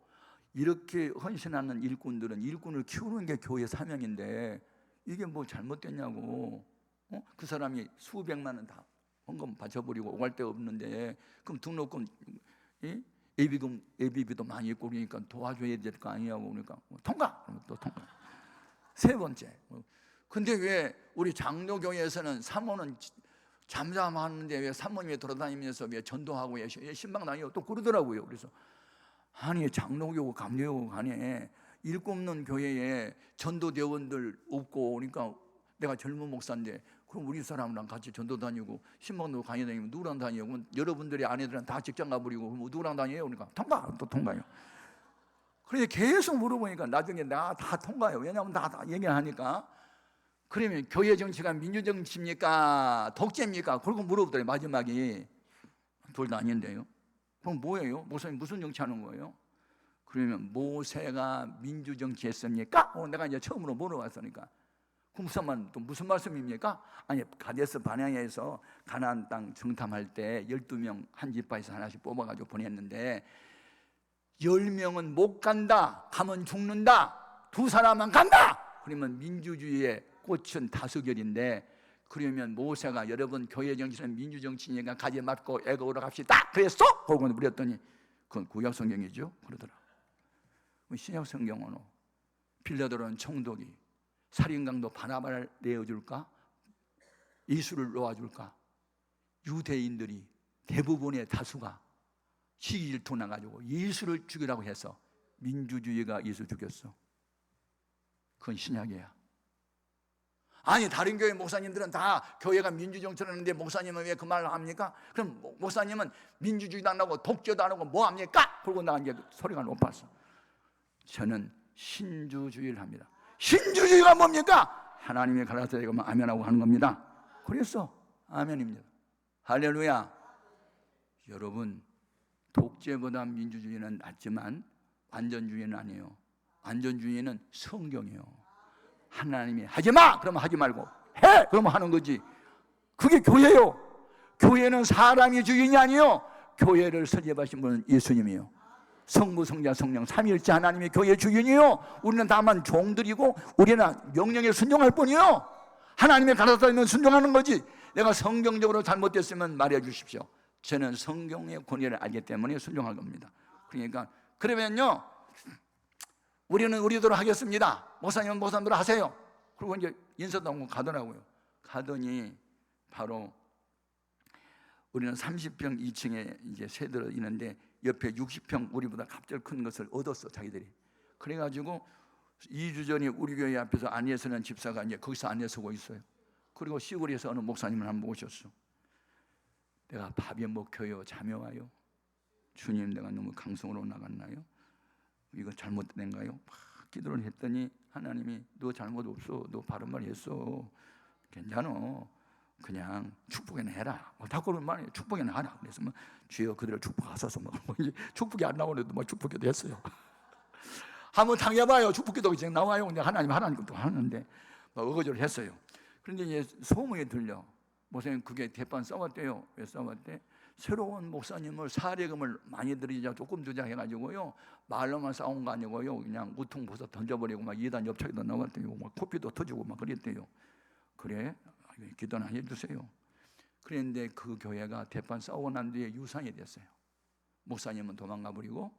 이렇게 헌신하는 일꾼들은 일꾼을 키우는 게 교회 사명인데 이게 뭐 잘못됐냐고. 그 사람이 수백만 원 다 헌금 바쳐버리고 오갈 데 없는데 그럼 등록금 예비비도 많이 있고 그러니까 도와줘야 될 거 아니냐고. 그러니까 통과. 또 통과. 세 번째, 근데 왜 우리 장로교회에서는 사모는 잠잠하는데 왜 사모님이 돌아다니면서 왜 전도하고 신방 다니고 또 그러더라고요. 그래서 아니 장로교고 감리교고 간에 일꾼 없는 교회에 전도대원들 없고 그러니까 내가 젊은 목사인데 그럼 우리 사람이랑 같이 전도 다니고 신방도 강의 다니면 누구랑 다녀요? 그럼 여러분들의 아내들은 다 직장 가버리고 그럼 누구랑 다녀요? 그러니까 통과, 또 통과요. 그런데 계속 물어보니까 나중에 나 다 통과요. 왜냐하면 다 얘기를 하니까. 그러면 교회 정치가 민주정치입니까? 독재입니까? 그러고 물어보더니 마지막에 둘 다 아닌데요. 그럼 뭐예요? 목사님 무슨 정치하는 거예요? 그러면 모세가 민주정치했습니까? 내가 이제 처음으로 물어봤으니까 그 무슨 말씀입니까? 아니 가데스 바네아에서 가나안 땅 정탐할 때 12명 한 지파에서 하나씩 뽑아가지고 보냈는데 10명은 못 간다. 가면 죽는다. 2사람만 간다. 그러면 민주주의의 꽃은 다수결인데 그러면 모세가 여러분 교회 정치는 민주정치니까 가지 말고 애국으로 갑시다. 그랬어? 그러고 물었더니 그건 구약 성경이죠. 그러더라. 신약 성경은 빌라도라는 총독이 살인강도 바나바를 내어줄까? 예수를 놓아줄까? 유대인들이 대부분의 다수가 시기질투 나가지고 예수를 죽이라고 해서 민주주의가 예수 죽였어. 그건 신약이야. 아니 다른 교회 목사님들은 다 교회가 민주정치를 하는데 목사님은 왜 그 말을 합니까? 그럼 목사님은 민주주의도 안 하고 독재도 안 하고 뭐 합니까? 그러고 나 이제 소리가 높았어. 저는 신주주의를 합니다. 신주주의가 뭡니까? 하나님의 가르쳐 이거만 아멘하고 하는 겁니다. 그래서 아멘입니다. 할렐루야. 여러분 독재보다 민주주의는 낫지만 완전주의는 아니에요. 완전주의는 성경이에요. 하나님이 하지마! 그러면 하지 말고 해! 그러면 하는 거지. 그게 교회예요. 교회는 사람이 주인이 아니에요. 교회를 설립하신 분은 예수님이에요. 성부, 성자, 성령 삼위일체 하나님이 교회의 주인이에요. 우리는 다만 종들이고 우리는 명령에 순종할 뿐이에요. 하나님의 가르쳐 있는 순종하는 거지. 내가 성경적으로 잘못됐으면 말해 주십시오. 저는 성경의 권위를 알기 때문에 순종할 겁니다. 그러니까 그러면요 우리는 우리대로 하겠습니다. 목사님은 목사님대로 하세요. 그리고 이제 인사도 하고 가더라고요. 가더니 바로 우리는 30평 2층에 이제 세대로 있는데 옆에 60평 우리보다 갑자기 큰 것을 얻었어 자기들이. 그래가지고 2주 전에 우리 교회 앞에서 안에 서는 집사가 이제 거기서 안에 서고 있어요. 그리고 시골에서 어느 목사님을 한번 오셨어. 내가 밥이 먹혀요, 잠이 와요. 주님, 내가 너무 강성으로 나갔나요? 이거 잘못된가요? 막 기도를 했더니 하나님이 너 잘못 없어, 너 바른 말 했어, 괜찮아, 그냥 축복이나 해라. 다 그런 말이에요. 축복이나 하라. 그래서 뭐 주여 그들을 축복하소서. 뭐 이제 축복이 안 나오는데도 뭐 축복기도 했어요. 한번 당해봐요. 축복기도 이제 나와요. 근데 하나님 것도 하는데 뭐 어거지를 했어요. 그런데 이제 소문이 들려. 목사님 그게 대판 싸웠대요. 왜 싸웠대? 새로운 목사님을 사례금을 많이 들이자 조금 주자 해가지고요, 말로만 싸운 거 아니고요, 그냥 우통 벗어 던져버리고 막 이단 옆차기도 나왔대요. 막 코피도 터지고 막 그랬대요. 그래? 기도나 해주세요. 그런데 그 교회가 대판 싸우고 난 뒤에 유산이 됐어요. 목사님은 도망가 버리고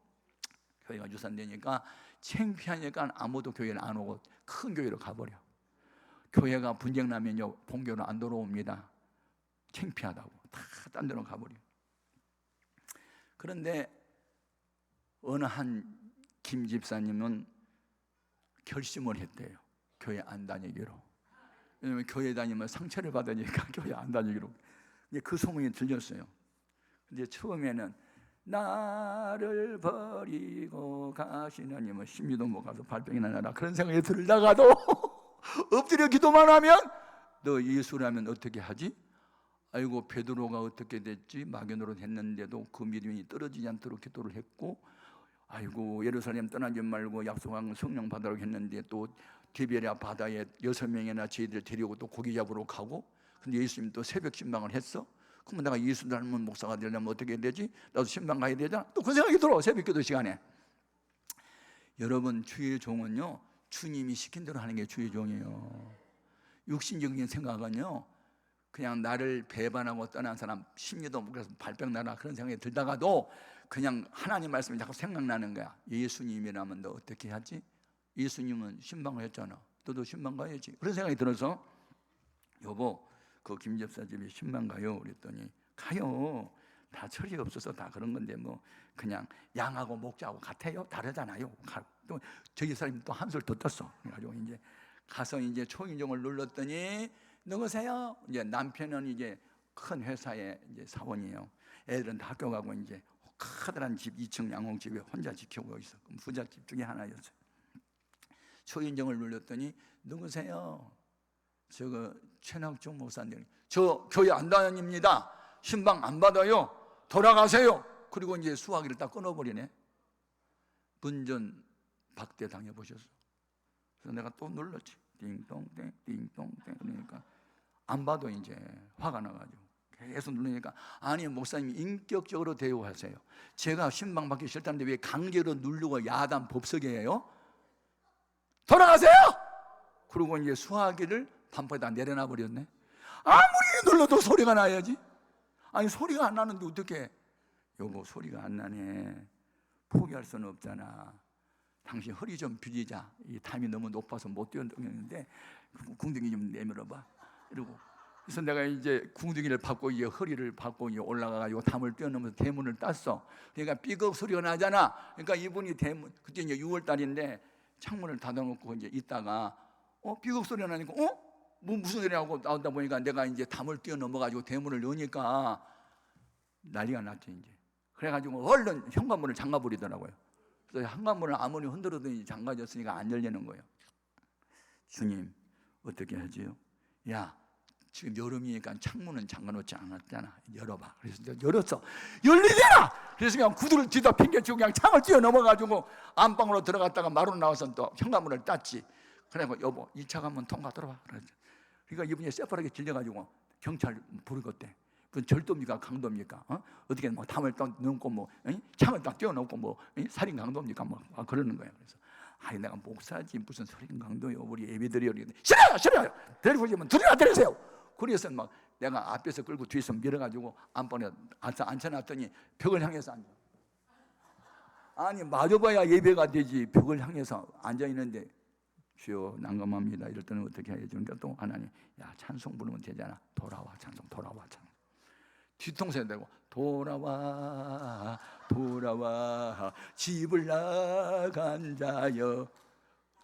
교회가 유산되니까 창피하니까 아무도 교회를 안 오고 큰 교회로 가버려. 교회가 분쟁 나면요 본교로 안 돌아옵니다. 창피하다고 다 딴 데로 가버려. 그런데 어느 한 김 집사님은 결심을 했대요. 교회 안 다니기로. 왜냐하면 교회 다니면 상처를 받으니까 교회 안 다니기로. 그 소문이 들렸어요. 근데 처음에는 나를 버리고 가시느니 뭐 심리도 못 가서 발병이나 나라 그런 생각이 들다가도 엎드려 기도만 하면 너 예수라면 어떻게 하지? 아이고 베드로가 어떻게 됐지? 막연으로 했는데도 그 믿음이 떨어지지 않도록 기도를 했고, 아이고 예루살렘 떠나지 말고 약속한 성령 받으라고 했는데 또 디베랴 바다에 6명이나 저희들 데리고 또 고기 잡으러 가고, 근데 예수님 또 새벽 신방을 했어. 그러면 내가 예수 닮은 목사가 되려면 어떻게 해야 되지? 나도 신방 가야 되잖아. 또 그 생각이 들어. 새벽 기도 시간에. 여러분 주의 종은요 주님이 시킨 대로 하는 게 주의 종이에요. 육신적인 생각은요 그냥 나를 배반하고 떠난 사람 심리도 못 그래서 발병 나라 그런 생각이 들다가도 그냥 하나님 말씀이 자꾸 생각나는 거야. 예수님이라면 너 어떻게 하지? 예수님은 신방을 했잖아. 너도 신방 가야지. 그런 생각이 들어서 여보 그 김집사 집에 신방 가요. 그랬더니 가요. 다 철이 없어서 다 그런 건데 뭐 그냥 양하고 목자하고 같아요. 다르잖아요. 또 저기 사람이 또 한술 더 떴어. 그래가지고 이제 가서 이제 초인종을 눌렀더니 누구세요? 이제 남편은 이제 큰 회사의 이제 사원이에요. 애들은 다 학교 가고 이제 커다란 집 2층 양홍집에 혼자 지키고 있어. 부잣집 중에 하나였어요. 초인종을 눌렀더니 누구세요? 저거 최낙중 목사님. 저 교회 안 다닙니다. 신방 안 받아요. 돌아가세요. 그리고 이제 수화기를 딱 끊어버리네. 문전 박대 당해보셨어. 그래서 내가 또 눌렀지. 띵동땡 띵동땡. 그러니까 안 봐도 이제 화가 나가지고 계속 누르니까 아니 목사님이 인격적으로 대우하세요. 제가 신방 받기 싫다는데 왜 강제로 누르고 야단 법석이에요? 돌아가세요. 그리고 이제 수화기를 반포에다 내려놔 버렸네. 아무리 눌러도 소리가 나야지. 아니 소리가 안 나는데 어떻게? 여보 소리가 안 나네. 포기할 수는 없잖아. 당신 허리 좀 비리자. 이 담이 너무 높아서 못 뛰어넘는데 궁둥이 좀 내밀어봐. 이러고 그래서 내가 이제 궁둥이를 밟고 이제 허리를 밟고 이제 올라가가지고 담을 뛰어넘어서 대문을 땄어. 그러니까 삐걱 소리가 나잖아. 그러니까 이분이 대문 그때 이제 6월 달인데 창문을 닫아놓고 이제 있다가 삐걱 소리가 나니까 뭐 무슨 소리냐고 나오다 보니까 내가 이제 담을 뛰어넘어가지고 대문을 여니까 난리가 났죠 이제. 그래가지고 얼른 현관문을 잠가버리더라고요. 그래서 현관문을 아무리 흔들어도 잠가졌으니까 안 열리는 거예요. 주님 어떻게 하지요? 야 지금 여름이니까 창문은 잠가놓지 않았잖아. 열어봐. 그래서 내가 열었어. 열리잖아. 그래서 그냥 구두를 뒤다 팽개치고 그냥 창을 뛰어넘어가지고 안방으로 들어갔다가 마루 나와서 또 현관문을 땄지. 그래서 여보 2차 관문 통과 들어와. 그러니까 이분이 새파랗게 질려가지고 경찰 부르겠대. 그건 절도입니까 강도입니까? 어떻게 뭐 담을 딱 넘고 뭐 창을 딱 뛰어넘고 뭐 살인 강도입니까? 뭐 그러는 거예요. 그래서 아니 내가 목사지 무슨 살인 강도요? 우리 예배드려요. 싫어요. 데리고 오시면 둘이나 데리세요. 그래서 막 내가 앞에서 끌고 뒤에서 밀어가지고 안방에 앉혀놨더니 벽을 향해서 앉아. 아니 맞아봐야 예배가 되지. 벽을 향해서 앉아 있는데 주여 난감합니다. 이럴 때는 어떻게 해야 되니까 또 하나님 야 찬송 부르면 되잖아. 돌아와 찬송 돌아와 찬송. 뒤통수에 대고 돌아와 집을 나간 자여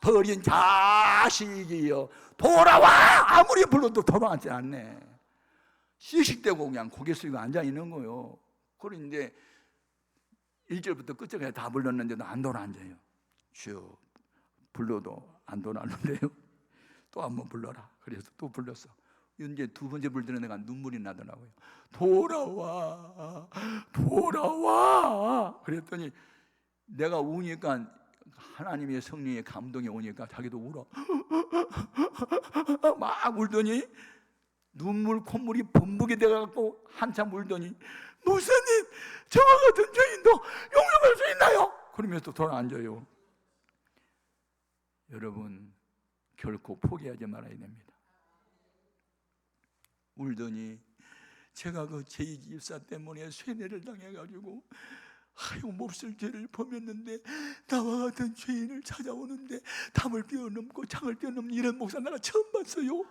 버린 자식이여 돌아와. 아무리 불러도 돌아가지 않네. 씩씩대고 그냥 고개 숙이고 앉아 있는 거요. 그런데 1절부터 끝까지 다 불렀는데도 안 돌아앉아요. 주여 불러도 안 돌아오는데요. 또 한번 불러라. 그래서 또 불렀어. 이제 두 번째 불더니 내가 눈물이 나더라고요. 돌아와, 돌아와. 그랬더니 내가 우니까 하나님의 성령의 감동이 오니까 자기도 울어. 막 울더니 눈물 콧물이 범벅이 돼갖고 한참 울더니 목사님, 저 같은 죄인도 용서할 수 있나요? 그러면서 돌아앉아요. 여러분, 결코 포기하지 말아야 됩니다. 울더니 제가 그 제2집사 때문에 쇠뇌를 당해가지고 몹쓸 죄를 범했는데 나와 같은 죄인을 찾아오는데 담을 뛰어넘고 창을 뛰어넘는 이런 목사 내가 처음 봤어요.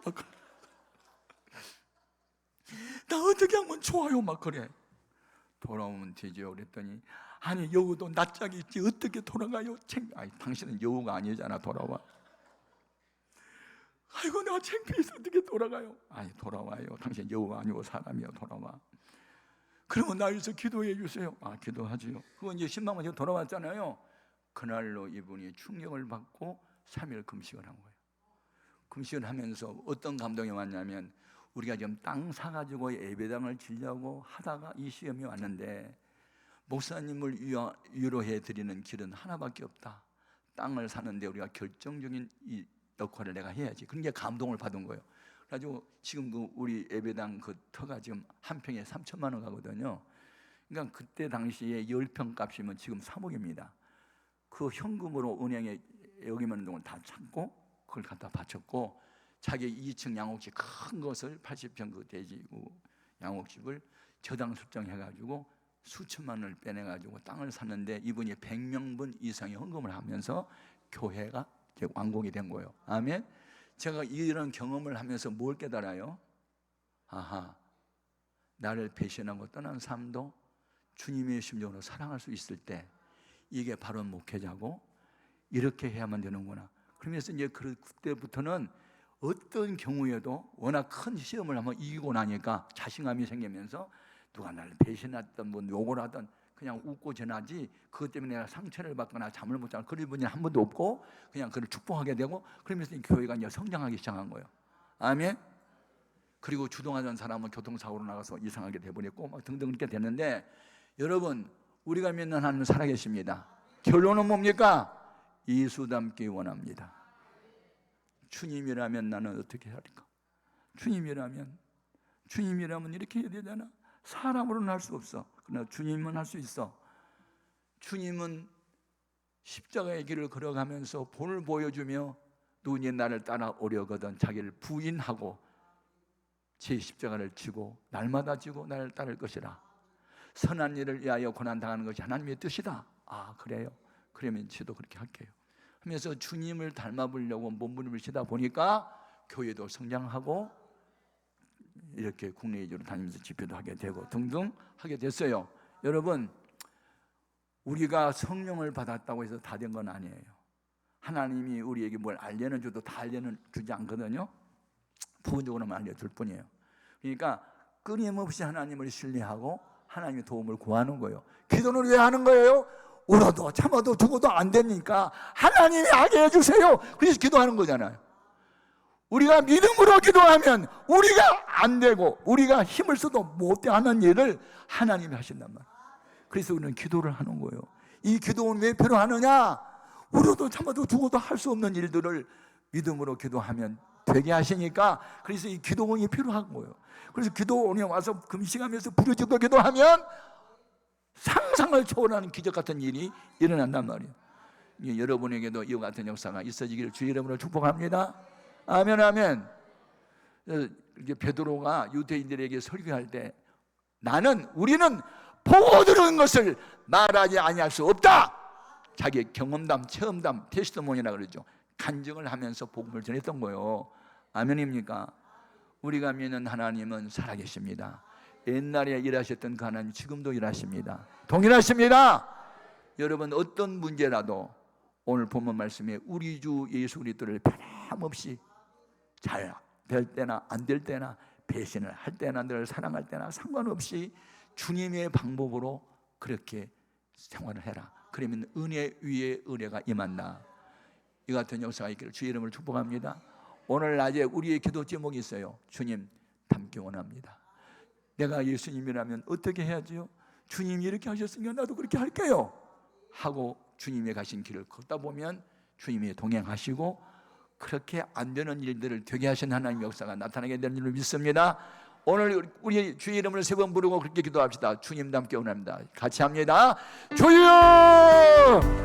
나 어떻게 하면 좋아요? 막 그래. 돌아오면 되죠. 그랬더니 아니 여우도 낯짝이 있지 어떻게 돌아가요? 아니 당신은 여우가 아니잖아. 돌아와. 아이고 내가 창피해서 어떻게 돌아가요? 아니 돌아와요. 당신 여우가 아니고 사람이야. 돌아와. 그러면 나 위해서 기도해 주세요. 아 기도하지요. 그건 이제 10만 원 돌아왔잖아요. 그날로 이분이 충격을 받고 3일 금식을 한 거예요. 금식을 하면서 어떤 감동이 왔냐면 우리가 지금 땅 사가지고 예배당을 지려고 하다가 이 시험이 왔는데 목사님을 위로해 드리는 길은 하나밖에 없다. 땅을 사는데 우리가 결정적인 이 역할을 내가 해야지. 그런 게 감동을 받은 거예요. 그래가지고 지금 그 우리 예배당 그 터가 지금 한 평에 3천만 원 가거든요. 그러니까 그때 당시에 10평 값이면 지금 3억입니다. 그 현금으로 은행에 여기만 있는 동안 다 찾고 그걸 갖다 바쳤고 자기 2층 양옥집 큰 것을 80평 그 대지구 양옥집을 저당 설정해가지고 수천만 원을 빼내가지고 땅을 샀는데 이분이 100명분 이상의 헌금을 하면서 교회가 이제 완공이 된 거예요. 아멘. 제가 이런 경험을 하면서 뭘 깨달아요? 아하, 나를 배신하고 떠난 삶도 주님의 심정으로 사랑할 수 있을 때 이게 바로 목회자고 이렇게 해야만 되는구나. 그러면서 이제 그때부터는 어떤 경우에도 워낙 큰 시험을 한번 이기고 나니까 자신감이 생기면서 누가 나를 배신했던 분 욕을 하던 그냥 웃고 지나지 그것 때문에 내가 상처를 받거나 잠을 못 자거나 그런 분이 한 번도 없고 그냥 그를 축복하게 되고 그러면서 이 교회가 이제 성장하기 시작한 거예요. 아멘. 그리고 주동하던 사람은 교통사고로 나가서 이상하게 돼버렸고 막 등등 그렇게 됐는데 여러분 우리가 믿는 하나님은 살아계십니다. 결론은 뭡니까? 예수 닮기 원합니다. 주님이라면 나는 어떻게 할까? 주님이라면 이렇게 해야 되잖아. 사람으로는 할 수 없어. 그러나 주님은 할 수 있어. 주님은 십자가의 길을 걸어가면서 본을 보여주며 누군지 나를 따라오려거든 자기를 부인하고 제 십자가를 지고 날마다 지고 나를 따를 것이라. 선한 일을 위하여 고난당하는 것이 하나님의 뜻이다. 아 그래요? 그러면 저도 그렇게 할게요 하면서 주님을 닮아보려고 몸부림치다 보니까 교회도 성장하고 이렇게 국내 위주로 다니면서 집회도 하게 되고 등등 하게 됐어요. 여러분 우리가 성령을 받았다고 해서 다 된 건 아니에요. 하나님이 우리에게 뭘 알려는 줘도 다 알려는 주지 않거든요. 부분적으로만 알려줄 뿐이에요. 그러니까 끊임없이 하나님을 신뢰하고 하나님의 도움을 구하는 거예요. 기도는 왜 하는 거예요? 울어도 참아도 죽어도 안 되니까 하나님이 하게 해주세요. 그래서 기도하는 거잖아요. 우리가 믿음으로 기도하면 우리가 안 되고 우리가 힘을 써도 못돼 하는 일을 하나님이 하신단 말이에요. 그래서 우리는 기도를 하는 거예요. 이 기도는 왜 필요하느냐? 울어도 참아도 죽어도 할 수 없는 일들을 믿음으로 기도하면 되게 하시니까 그래서 이 기도원이 필요한 거예요. 그래서 기도원에 와서 금식하면서 부르짖고 기도하면 상상을 초월하는 기적 같은 일이 일어난단 말이에요. 여러분에게도 이와 같은 역사가 있어지기를 주의 이름으로 축복합니다. 아멘 아멘. 이제 베드로가 유대인들에게 설교할 때 우리는 보고 들은 것을 말하지 아니할 수 없다. 자기의 경험담, 체험담, 테스티모니라 그러죠. 간증을 하면서 복음을 전했던 거예요. 아멘입니까? 우리가 믿는 하나님은 살아계십니다. 옛날에 일하셨던 그 하나님 지금도 일하십니다. 동일하십니다. 여러분 어떤 문제라도 오늘 본문 말씀에 우리 주 예수 그리스도를 변함없이 잘 될 때나 안 될 때나 배신을 할 때나 늘 사랑할 때나 상관없이 주님의 방법으로 그렇게 생활을 해라. 그러면 은혜 위에 은혜가 임한다. 이 같은 역사가 있기를 주의 이름으로 축복합니다. 오늘 낮에 우리의 기도 제목이 있어요. 주님 닮기 원합니다. 내가 예수님이라면 어떻게 해야지요? 주님이 이렇게 하셨으니까 나도 그렇게 할게요 하고 주님이 가신 길을 걷다 보면 주님이 동행하시고 그렇게 안 되는 일들을 되게 하신 하나님의 역사가 나타나게 되는 줄을 믿습니다. 오늘 우리 주의 이름을 세 번 부르고 그렇게 기도합시다. 주님 닮기 원합니다. 같이 합니다. 주여!